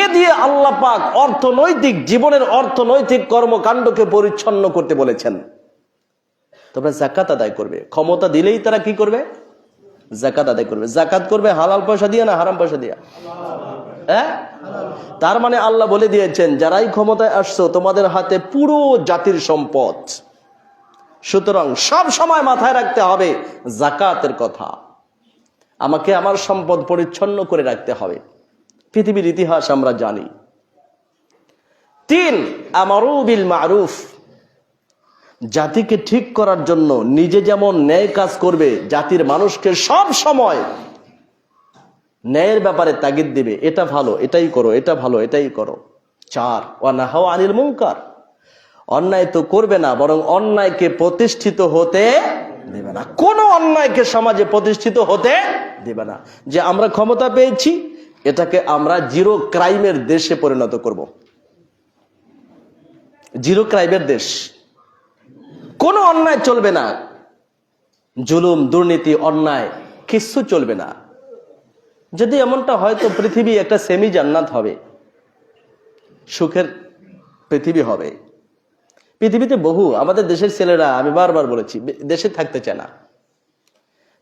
এ দিয়ে আল্লাহ পাক অর্থনৈতিক জীবনের অর্থনৈতিক কর্মকাণ্ডকে পরিচ্ছন্ন করতে বলেছেন। তবে যাকাত আদায় করবে। ক্ষমতা দিলেই তারা কি করবে? যাকাত আদায় করবে। যাকাত করবে হালাল পয়সা দিয়ে না হারাম পয়সা দিয়ে? হ্যাঁ, তার মানে আল্লাহ বলে দিয়েছেন যারাই ক্ষমতায় আসছো তোমাদের হাতে পুরো জাতির সম্পদ, সুতরাং সব সময় মাথায় রাখতে হবে যাকাতের কথা। আমাকে আমার সম্পদ পরিচ্ছন্ন করে রাখতে হবে। পৃথিবীর ইতিহাস আমরা জানি। তিন, আমারু বিল মারুফ, জাতিকে ঠিক করার জন্য নিজে যেমন ন্যায় কাজ করবে, জাতির মানুষকে সব সময় ন্যায়ের ব্যাপারে তাগিদ দিবে, এটা ভালো এটাই করো, এটা ভালো এটাই করো। চার, ওয়া নাহাউ আনিল মুনকার, অন্যায় তো করবে না, বরং অন্যায়কে প্রতিষ্ঠিত হতে দেবে না। কোন অন্যায়কে সমাজে প্রতিষ্ঠিত হতে দেবে না। যে আমরা ক্ষমতা পেয়েছি এটাকে আমরা জিরো ক্রাইমের দেশে পরিণত করব। জিরো ক্রাইমের দেশ। কোনো অন্যায় চলবে না, জুলুম, দুর্নীতি, অন্যায় কিছু চলবে না। যদি এমনটা হয় তো পৃথিবী একটা সেমি জান্নাত হবে, সুখের পৃথিবী হবে। পৃথিবীতে বহু আমাদের দেশের ছেলেরা, আমি বারবার বলেছি, দেশে থাকতে চায় না,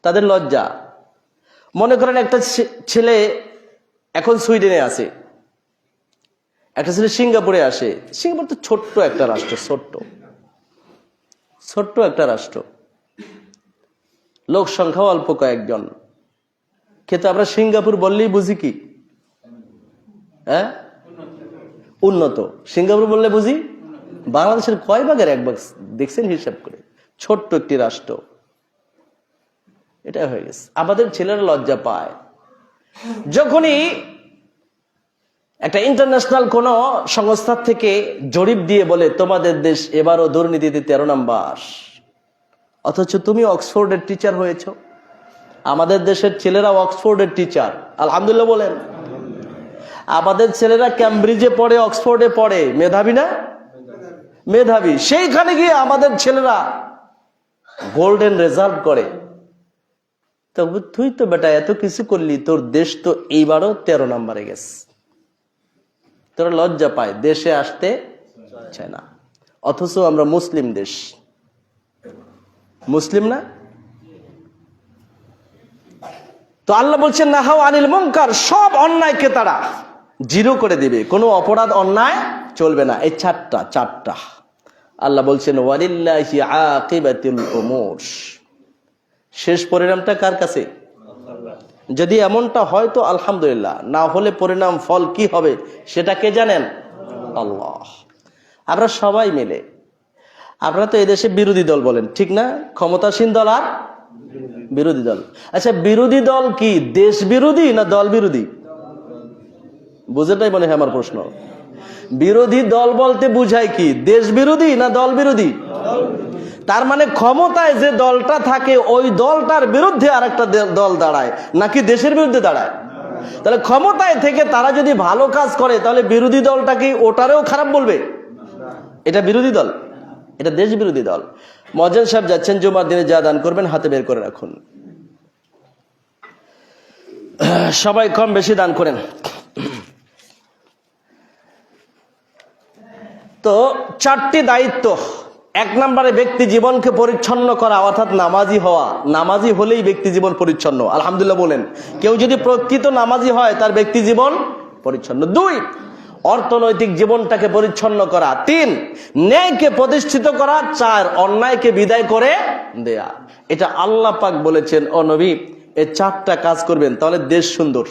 তাদের লজ্জা। মনে করেন একটা ছেলে এখন সুইডেনে আছে, একটা ছেলে সিঙ্গাপুরে আসে। সিঙ্গাপুর তো ছোট্ট একটা রাষ্ট্র, ছোট্ট একটা রাষ্ট্র, লোক সংখ্যাও অল্প কয়েকজন, কিন্তু আমরা সিঙ্গাপুর বললেই বুঝি কি? হ্যাঁ, উন্নত। সিঙ্গাপুর বললে বুঝি বাংলাদেশের কয় ভাগের এক ভাগ দেখছেন হিসাব করে? ছোট্ট একটি রাষ্ট্র। এটা হয়ে গেছে। আমাদের ছেলেরা লজ্জা পায় যখনই একটা ইন্টারন্যাশনাল কোন সংস্থা থেকে জরিপ দিয়ে বলে তোমাদের দেশ এবারও দুর্নীতিতে 13 নাম্বার, অথচ তুমি অক্সফোর্ডের টিচার হয়েছ। আমাদের দেশের ছেলেরা অক্সফোর্ডের টিচার, আলহামদুলিল্লাহ বলেন। আমাদের ছেলেরা ক্যামব্রিজে পড়ে, অক্সফোর্ডে পড়ে, মেধাবী না? মেধাবী। সেইখানে গিয়ে আমাদের ছেলেরা গোল্ডেন রেজাল্ট করে। তবে তুই তো বেটা এত কিছু করলি, তোর দেশ তো এইবারও 13 নাম্বারে গেছে। তোরা লজ্জা পায়, দেশে আসতে চায় না। অথচ আমরা মুসলিম দেশ, মুসলিম না? তো আল্লাহ বলছেন নাহাউ আনিল মুনকার, সব অন্যায়কে তারা জিরো করে দিবে, কোনো অপরাধ অন্যায় চলবে না। এই চারটা আল্লাহ বলছেন ওয়ালিল্লাহি আকিবাতুল উমুর, শেষ পরিণামটা কার কাছে? যদি এমনটা হয় তো আলহামদুলিল্লাহ, না হলে পরিণাম ফল কি হবে সেটা কে জানেন? আল্লাহ। আমরা সবাই মিলে, আপনারা তো এদেশে বিরোধী দল বলেন, ঠিক না? ক্ষমতাসীন দল আর বিরোধী দল। আচ্ছা, বিরোধী দল কি দেশ বিরোধী না দল বিরোধী? বুঝেন নাই মনে হয় আমার প্রশ্ন। বিরোধী দল বলতে বুঝায় কি? দেশ বিরোধী না দল বিরোধী? তার মানে ক্ষমতায় যে দলটা থাকে ওই দলটার বিরুদ্ধে আরেকটা দল দাঁড়ায়, নাকি দেশের বিরুদ্ধে দাঁড়ায়? তাহলে ক্ষমতায় থেকে তারা যদি ভালো কাজ করে তাহলে বিরোধী দলটাকে ওটারেও খারাপ বলবে? এটা বিরোধী দল, এটা দেশ বিরোধী দল। মহাজন সাহেব যাচ্ছেন, জুমার দিনে যা দান করবেন হাতে বের করে রাখুন। সবাই কম বেশি দান করেন। তো 4টি দায়িত্ব। 1 নম্বরে ব্যক্তি জীবনকে পরিচ্ছন্ন করা, অর্থাৎ নামাজি হওয়া। নামাজি হলেই ব্যক্তি জীবন পরিচ্ছন্ন, আলহামদুলিল্লাহ বলেন। কেউ যদি প্রকৃত নামাজি হয় তার ব্যক্তি জীবন পরিচ্ছন্ন। 2, অর্থনৈতিক জীবনটাকে পরিচ্ছন্ন করা। 3, ন্যায়কে প্রতিষ্ঠিত করা। 4, অন্যায়কে বিদায় করে দেয়া। এটা আল্লাহ পাক বলেছেন, ও নবী এই 4টা কাজ করবেন তাহলে দেশ সুন্দর।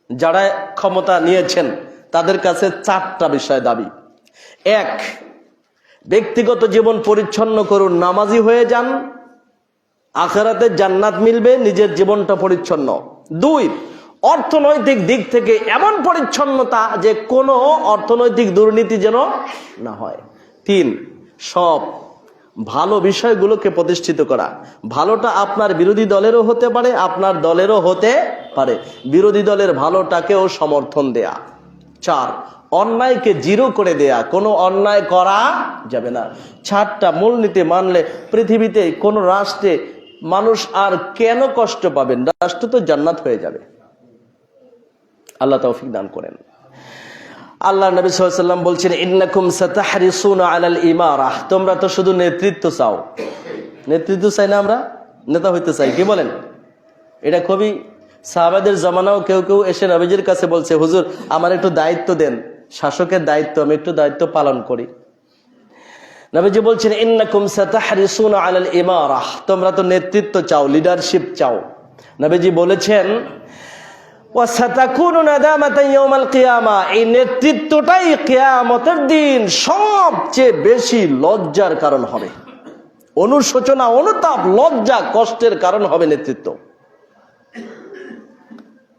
যারা ক্ষমতা নিয়েছেন তাদের কাছে 4টা বিষয় দাবি। 1, ব্যক্তিগত জীবন পরিচ্ছন্ন করুন, নামাজি হয়ে যান, আখিরাতে জান্নাত মিলবে, নিজের জীবনটা পরিচ্ছন্ন। 2, অর্থনৈতিক দিক থেকে এমন পরিচ্ছন্নতা যে কোনো অর্থনৈতিক দুর্নীতি যেন না হয়। 3, সব ভালো বিষয়গুলোকে প্রতিষ্ঠিত করা। ভালোটা আপনার বিরোধী দলেরও হতে পারে, আপনার দলেরও হতে পারে, বিরোধী দলের ভালোটাকেও সমর্থন দেয়া। 4, অন্যায়কে জিরো করে দেয়া, কোনো অন্যায় করা যাবে না। 4টা মূলনীতি মানলে পৃথিবীতে কোন রাষ্ট্রে মানুষ আর কেন কষ্ট পাবেন? রাষ্ট্র তো জান্নাত হয়ে যাবে। আল্লাহ তৌফিক দান করেন। আল্লাহ নবী সাল্লাল্লাহু আলাইহি ওয়াসাল্লাম বলছেন, ইন্নাকুম সাতাহরিসুনা আলাল ইমারাহ, তোমরা তো শুধু নেতৃত্ব চাও। নেতৃত্ব চাই না, আমরা নেতা হইতে চাই, কি বলেন? এটা খুবই সাহাবাদের জামানাও কেউ কেউ এসে নবীজির কাছে বলছে, হুজুর আমার একটু দায়িত্ব দেন, শাসকের দায়িত্ব, আমি একটু দায়িত্ব পালন করি। নবীজি বলছেন, ইন্নাকুম সাতাহরিসুনা আলাল ইমারাহ, তোমরা তো নেতৃত্ব চাও, লিডারশিপ চাও। নবীজি বলেছেন, ওয়াসাতাকুনু নাদামাতান ইয়াউমাল কিয়ামা, এই নেতৃত্বটাই কিয়ামতের দিন সবচেয়ে বেশি লজ্জার কারণ হবে। অনুশোচনা, অনুতাপ, লজ্জা, কষ্টের কারণ হবে নেতৃত্ব।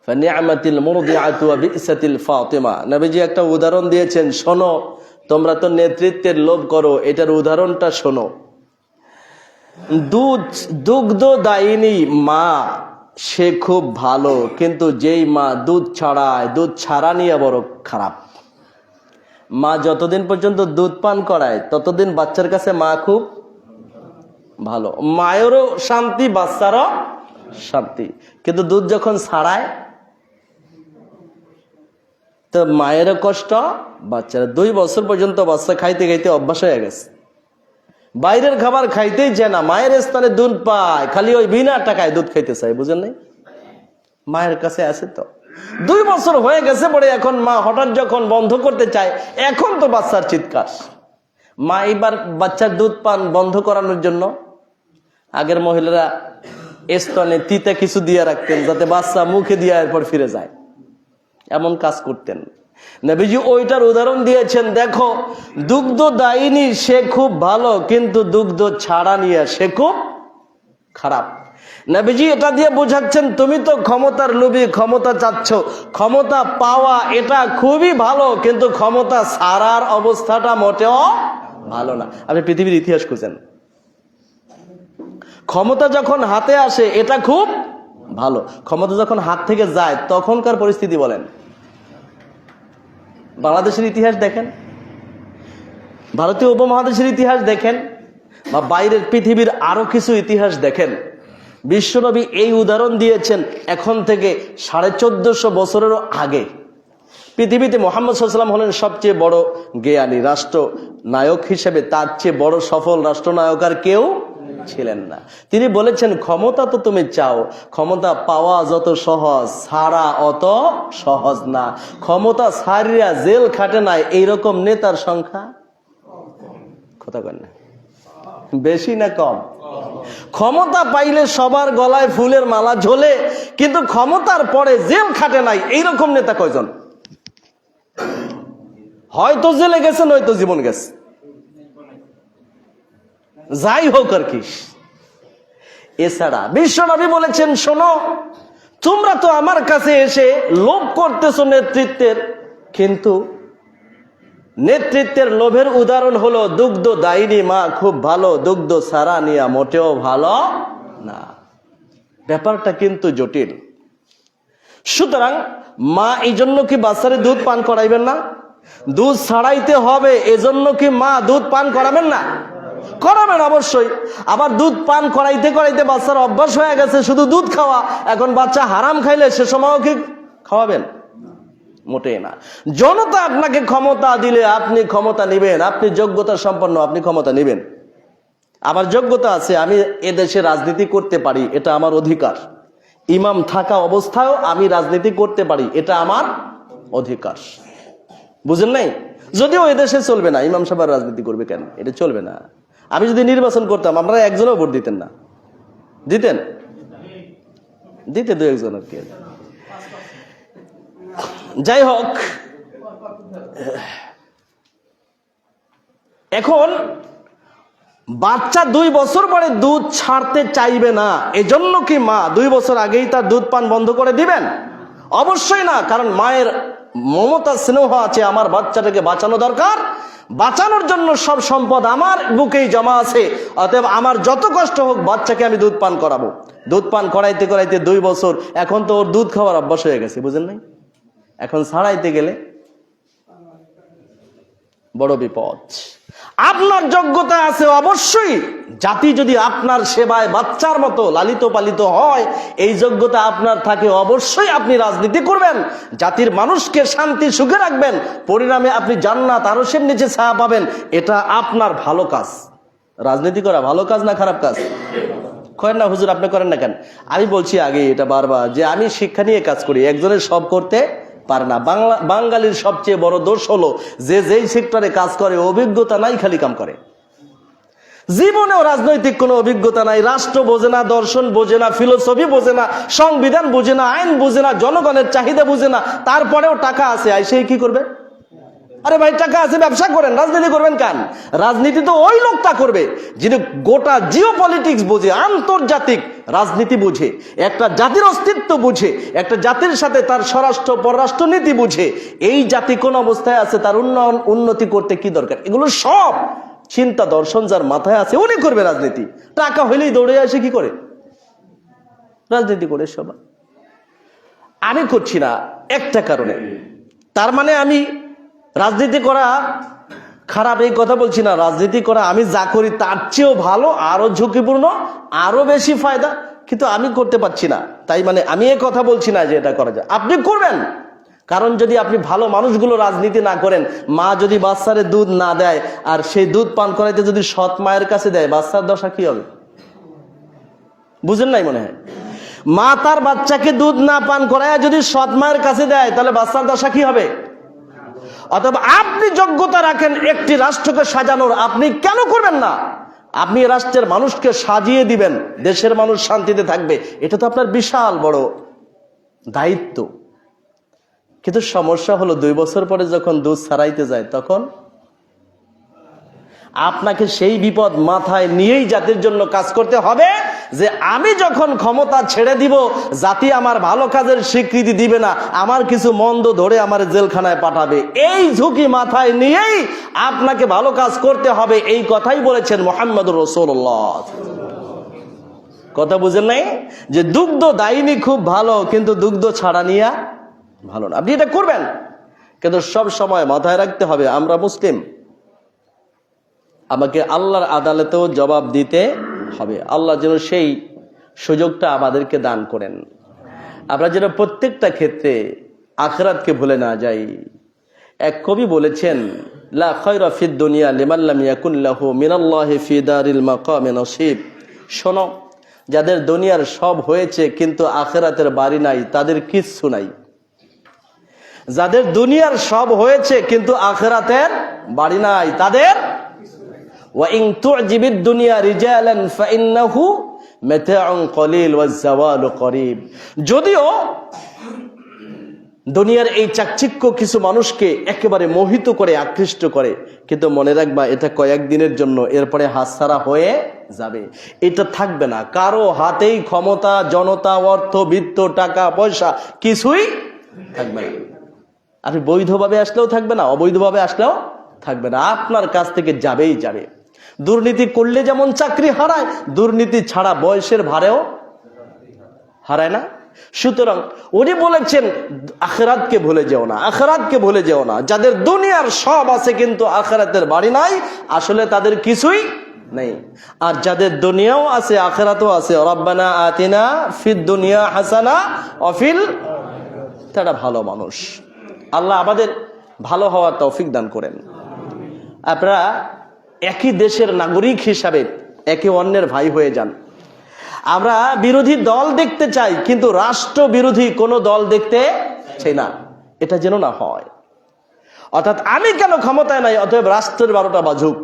ফানি'মাতিল মুরদিআতু ওয়া বি'সাতিল ফাতিমা, নবীজি একটা উদাহরণ দিয়েছেন, শোনো, তোমরা তো নেতৃত্বের লোভ করো, এটার উদাহরণটা শোনো। দুগ্ধ দায়িনী মা সে খুব ভালো, কিন্তু যেই মা দুধ ছাড়ায়, দুধ ছাড়া নিয়ে বড় খারাপ। মা যতদিন পর্যন্ত দুধ পান করায় ততদিন বাচ্চার কাছে মা খুব ভালো, মায়েরও শান্তি, বাচ্চারও শান্তি। কিন্তু দুধ যখন ছাড়ায় তো মায়েরও কষ্ট, বাচ্চারা। 2 বছর পর্যন্ত বাচ্চা খাইতে খাইতে অভ্যাস হয়ে গেছে, বাইরের খাবার খাইতেই চায় না, মায়ের স্থানে দুধ পায়, খালি ওই বিনা টাকায় দুধ খাইতে চায়, বুঝেন নাই? মায়ের কাছে আছে তো 2 বছর হয়ে গেছে পরে এখন মা হঠাৎ যখন বন্ধ করতে চায়, এখন তো বাচ্চার চিৎকার। মা এবার বাচ্চার দুধ পান বন্ধ করানোর জন্য আগের মহিলারা স্তনে তিতা কিছু দিয়ে রাখতেন, যাতে বাচ্চা মুখে দিয়ে এরপর ফিরে যায়, এমন কাজ করতেন। নবীজি ওইটার উদাহরণ দিয়েছেন, দেখো দুগ্ধ দায়িনী সে খুব ভালো, কিন্তু দুগ্ধ ছাড়া নিয়ে সে খুব খারাপ। নবীজি এটা দিয়ে বোঝাচ্ছেন, তুমি তো ক্ষমতার লোভী, ক্ষমতা চাচ্ছ, ক্ষমতা পাওয়া এটা খুবই ভালো, কিন্তু ক্ষমতা ছাড়ার অবস্থাটা মোটেও ভালো না। আপনি পৃথিবীর ইতিহাস খুঁজেন, ক্ষমতা যখন হাতে আসে এটা খুব ভালো, ক্ষমতা যখন হাত থেকে যায় তখনকার পরিস্থিতি বলেন। বাংলাদেশের ইতিহাস দেখেন, ভারতীয় উপমহাদেশের ইতিহাস দেখেন, বা বাইরের পৃথিবীর আরো কিছু ইতিহাস দেখেন। বিশ্বনবী এই উদাহরণ দিয়েছেন এখন থেকে 1450 বছরেরও আগে। পৃথিবীতে মুহাম্মদ সাল্লাল্লাহু আলাইহি ওয়াসাল্লাম হলেন সবচেয়ে বড় জ্ঞানী রাষ্ট্র নায়ক হিসেবে, তার চেয়ে বড় সফল রাষ্ট্রনায়ক আর কেউ ছিলেন না। তিনি বলেছেন, ক্ষমতা তো তুমি চাও, ক্ষমতা পাওয়া যত সহজ, ছাড়া অত সহজ না। ক্ষমতা ছাড়িয়া জেল খাটে নাই এইরকম নেতার সংখ্যা কথা বলেন না, বেশি না কম? ক্ষমতা পাইলে সবার গলায় ফুলের মালা ঝোলে, কিন্তু ক্ষমতার পরে জেল খাটে নাই এইরকম নেতা কয়জন? হয়তো জেলে গেছে, নয়তো জীবন গেছে, যাই হোক আর কি। এছাড়া বিশ্বনবী বলেছেন, শোনো, তোমরা তো আমার কাছে এসে লোভ করতেছো নেতৃত্বের, কিন্তু নেতৃত্বের লোভের উদাহরণ হলো দুগ্ধ দায়িনী মা খুব ভালো, দুগ্ধ সারা নিয়া মোটেও ভালো না। ব্যাপারটা কিন্তু জটিল। সুতরাং মা এই জন্য কি বাচ্চারে দুধ পান করাইবেন না? দুধ ছাড়াইতে হবে এজন্য কি মা দুধ পান করাবেন না? করাবেন অবশ্যই। আবার দুধ পান করাইতে করাইতে বাচ্চার অভ্যাস হয়ে গেছে শুধু দুধ খাওয়া, এখন বাচ্চা হারাম খাইলে সে সময়ও কি খাওয়াবেন? মোটেই না। জনতা আপনাকে ক্ষমতা দিলে আপনি ক্ষমতা নিবেন, আপনি যোগ্যতা সম্পন্ন, আপনি ক্ষমতা নিবেন। আমার যোগ্যতা আছে, আমি এদেশে রাজনীতি করতে পারি, এটা আমার অধিকার। ইমাম থাকা অবস্থায়ও আমি রাজনীতি করতে পারি, এটা আমার অধিকার। বুঝেন নাই? যদিও এদেশে চলবে না, ইমাম সাহেব রাজনীতি করবে কেন? এটা চলবে না। আমি যদি নির্বাচন করতাম আপনারা একজনও ভোট দিতেন না। দিতেন? দিতে দু একজন আর কি। যাই হোক, এখন বাচ্চা 2 বছর পরে দুধ ছাড়তে চাইবে না, এজন্য কি মা 2 বছর আগেই তার দুধ পান বন্ধ করে দিবেন? অবশ্যই না। কারণ মায়ের মমতা স্নেহ আছে, আমার বাচ্চাটাকে বাঁচানো দরকার, বাঁচানোর জন্য সব সম্পদ আমার বুকেই জমা আছে, অতএব আমার যত কষ্ট হোক বাচ্চাকে আমি দুধ পান করাবো। দুধ পান করাইতে করাইতে 2 বছর, এখন তো ওর দুধ খাওয়ার অভ্যাস হয়ে গেছে, বুঝেন নাই? এখন ছাড়াইতে গেলে বড় বিপদ। আপনার যোগ্যতা আছে অবশ্যই, জাতি যদি আপনার সেবায় বাচ্চার মতো লালিত পালিত হয়, এই যোগ্যতা আপনার থাকে, অবশ্যই আপনি রাজনীতি করবেন, জাতির মানুষকে শান্তি সুখে রাখবেন, পরিণামে আপনি জান্নাত আরশের নিচে ছায়া পাবেন। এটা আপনার ভালো কাজ। রাজনীতি করা ভালো কাজ না খারাপ কাজ? করেন না হুজুর, আপনি করেন না কেন? আমি বলছি আগে এটা বারবার যে আমি শিক্ষা নিয়ে কাজ করি, একজনের সব করতে পারে না। বাঙালির সবচেয়ে বড় দোষ হলো যে যেই সেক্টরে কাজ করে অভিজ্ঞতা নাই, খালি কাম করে। জীবনেও রাজনৈতিক কোনো অভিজ্ঞতা নাই, রাষ্ট্র বোঝে না, দর্শন বোঝে না, ফিলোসফি বোঝে না, সংবিধান বোঝে না, আইন বোঝে না, জনগণের চাহিদা বোঝে না, তারপরেও টাকা আছে, আইসে কি করবে? আরে ভাই টাকা আছে, ব্যবসা করেন, রাজনীতি করবেন কেন? রাজনীতি তো ওই লোকটা করবে যিনি গোটা জিও পলিটিক্স বোঝে, আন্তর্জাতিক রাজনীতি বুঝে, একটা জাতির অস্তিত্ব বুঝে, একটা জাতির সাথে তার স্বরাষ্ট্র পররাষ্ট্র নীতি বুঝে। এই জাতি কোন অবস্থায় আছে, তার উন্নয়ন উন্নতি করতে কি দরকার, এগুলো সব চিন্তা দর্শন যার মাথায় আছে উনি করবে রাজনীতি। টাকা হইলেই দৌড়ে আসে কি করে? রাজনীতি করে সবাই। আমি করছি না একটা কারণে, তার মানে আমি রাজনীতি করা খারাপ এই কথা বলছি না। রাজনীতি করা আমি যা করি তার চেয়েও ভালো, আরো ঝুঁকিপূর্ণ, আরো বেশি ফায়দা, কিন্তু আমি করতে পারছি না। তাই মানে আমি এই কথা বলছি না যে এটা করা যায়, আপনি করবেন। কারণ যদি আপনি ভালো মানুষগুলো রাজনীতি না করেন, মা যদি বাচ্চারে দুধ না দেয় আর সেই দুধ পান করাইতে যদি সৎ মায়ের কাছে দেয়, বাচ্চার দশা কি হবে? বুঝেন নাই মনে হয়? মা তার বাচ্চাকে দুধ না পান করায় যদি সৎ মায়ের কাছে দেয়, তাহলে বাচ্চার দশা কি হবে? অথবা আপনি যোগ্যতা রাখেন একটি রাষ্ট্রকে সাজানোর, আপনি কেন করবেন না? আপনি রাষ্ট্রের মানুষকে সাজিয়ে দিবেন, দেশের মানুষ শান্তিতে থাকবে, এটা তো আপনার বিশাল বড় দায়িত্ব। কিন্তু সমস্যা হলো 2 বছর পরে যখন দুধ ছাড়াইতে যায়, তখন আপনাকে সেই বিপদ মাথায় নিয়েই জাতির জন্য কাজ করতে হবে যে আমি যখন ক্ষমতা ছেড়ে দিব, জাতি আমার ভালো কাজের স্বীকৃতি দিবে না, আমার কিছু মন্দ ধরে আমার জেলখানায় পাঠাবে। এই ঝুঁকি মাথায় নিয়েই আপনাকে ভালো কাজ করতে হবে। এই কথাই বলেছেন মুহাম্মদুর রাসূলুল্লাহ। কথা বুঝেন নাই? যে দুগ্ধ দায়িনী খুব ভালো, কিন্তু দুগ্ধ ছাড়া নিয়া ভালো না। আপনি এটা করবেন, কিন্তু সব সময় মাথায় রাখতে হবে আমরা মুসলিম, আমাকে আল্লাহর আদালতেও জবাব দিতে হবে। আল্লাহ যেন সেই সুযোগটা আমাদেরকে দান করেন, আমরা যেন প্রত্যেকটা ক্ষেত্রে আখিরাতকে ভুলে না যাই। এক কবি বলেছেন, লা খায়রা ফিদ দুনিয়া লিমান লাম ইয়াকুন লাহু মিনাল্লাহি ফি দারিল মাকামি নসিব। শোনো, যাদের দুনিয়ার সব হয়েছে কিন্তু আখিরাতের বাড়ি নাই, তাদের কিচ্ছু নাই। যাদের দুনিয়ার সব হয়েছে কিন্তু আখিরাতের বাড়ি নাই, তাদের وَإِن تُعْجِبِ الدُّنْيَا رِجَالًا فَإِنَّهُ مَتَاعٌ قَلِيلٌ وَالزَّوَالُ قَرِيبٌ। যদিও দুনিয়ার এই চাকচিক্য কিছু মানুষকে একেবারে মোহিত করে, আকৃষ্ট করে, কিন্তু মনে রাখবা এটা কয়েকদিনের জন্য, এরপরে হাতছাড়া হয়ে যাবে, এটা থাকবে না। কারো হাতেই ক্ষমতা, জনতা, অর্থ, বিত্ত, টাকা পয়সা কিছুই থাকবে না। আপনি বৈধভাবে আসলেও থাকবে না, অবৈধভাবে আসলেও থাকবে না, আপনার কাছ থেকে যাবেই যাবে। দুর্নীতি করলে যেমন চাকরি হারায়, দুর্নীতি ছাড়া বয়সের ভারেও হারায় না। সুতরাং উনি বলেছেন আখিরাতকে ভুলে যেও না, আখিরাতকে ভুলে যেও না। যাদের দুনিয়ার সব আছে কিন্তু আখিরাতের বাড়ি নাই, আসলে তাদের কিছুই নেই। আর যাদের দুনিয়াও আছে আখিরাতও আছে, রব্বানা আতিনা ফিদ দুনিয়া হাসানা ওয়া ফিল, তারা ভালো মানুষ। আল্লাহ আমাদের ভালো হওয়ার তৌফিক দান করেন। আপনারা একই দেশের নাগরিক হিসাবে একে অন্যের ভাই হয়ে যান। আমরা বিরোধী দল দেখতে চাই, কিন্তু রাষ্ট্র বিরোধী কোনো দল দেখতে চাই না, এটা যেন না হয়। অর্থাৎ আমি কেন ক্ষমতায় নাই, অতএব রাষ্ট্রের 12টা বাজুক,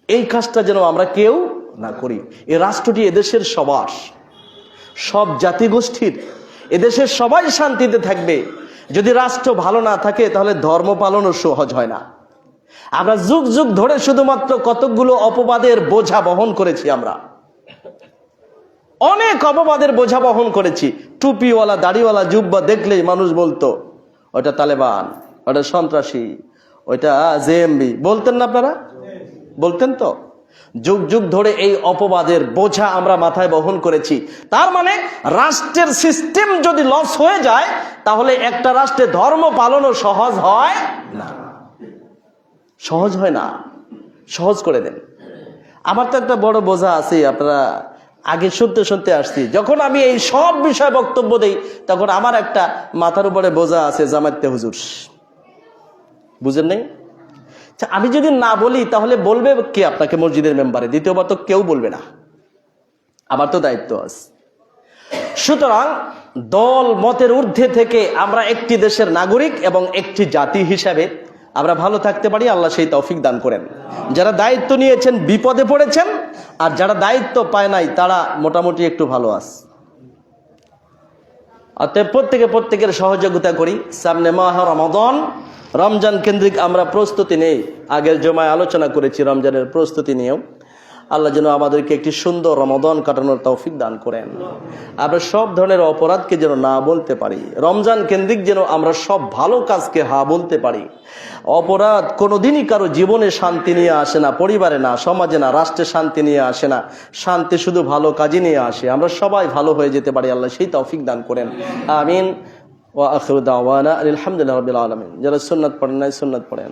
এই কাজটা যেন আমরা কেউ না করি। এই রাষ্ট্রটি এদেশের সবার, সব জাতিগোষ্ঠীর, এদেশের সবাই শান্তিতে থাকবে। যদি রাষ্ট্র ভালো না থাকে তাহলে ধর্ম পালনও সহজ হয় না। আমরা যুগ যুগ ধরে শুধুমাত্র কতকগুলো অপবাদের বোঝা বহন করেছি, আমরা অনেক অপবাদের বোঝা বহন করেছি। টুপিওয়ালা দাড়িওয়ালা জুব্বা দেখলেই মানুষ বলতো ওটা তালেবান, ওটা সন্ত্রাসী, ওইটা জেএমবি, বলতেন না আপনারা? বলতেন তো। যুগ যুগ ধরে এই অপবাদের বোঝা আমরা মাথায় বহন করেছি। তার মানে রাষ্ট্রের সিস্টেম যদি লস হয়ে যায়, তাহলে একটা রাষ্ট্রে ধর্ম পালনও সহজ হয় না, সহজ হয় না। সহজ করে দেন। আমার তো একটা বড় বোঝা আছে, আপনারা আগে শুনতে শুনতে আসছি। যখন আমি এই সব বিষয়ে বক্তব্য দেই, তখন আমার একটা মাথার উপরে বোঝা আছে, জামাতে হুজুর। বুঝেন নাই? আমি যদি না বলি তাহলে বলবে কে আপনাকে মসজিদের মেম্বারে? দ্বিতীয়বার তো কেউ বলবে না, আমার তো দায়িত্ব আছে। সুতরাং দল মতের ঊর্ধ্বে থেকে আমরা একটি দেশের নাগরিক এবং একটি জাতি হিসাবে আমরা ভালো থাকতে পারি। আল্লাহ সেই তৌফিক দান করেন। যারা দায়িত্ব নিয়েছেন বিপদে পড়েছেন, আর যারা দায়িত্ব পায় নাই তারা মোটামুটি একটু ভালো আছে। অতএব প্রত্যেকের সহযোগিতা করি। সামনে মাহ রমাদান, রমজান কেন্দ্রিক আমরা প্রস্তুতি নেই। আগের জমায় আলোচনা করেছি রমজানের প্রস্তুতি নিয়েও। আল্লাহ যেন আমাদেরকে একটি সুন্দর রমাদান কাটানোর তৌফিক দান করেন। আমরা সব ধরনের অপরাধকে যেন না বলতে পারি, রমজান কেন্দ্রিক যেন আমরা সব ভালো কাজকে হা বলতে পারি। অপরাধ কোনোদিনই কারো জীবনে শান্তি নিয়ে আসে না, পরিবারে না, সমাজে না, রাষ্ট্রে শান্তি নিয়ে আসে না। শান্তি শুধু ভালো কাজে নিয়ে আসে। আমরা সবাই ভালো হয়ে যেতে পারি, আল্লাহ সেই তৌফিক দান করেন। আমিন। ওয়া আখিরু দাওয়ানা আলহামদুলিল্লাহি রাব্বিল আলামিন। যারা সুন্নাত পড়েন নাই সুন্নাত পড়েন।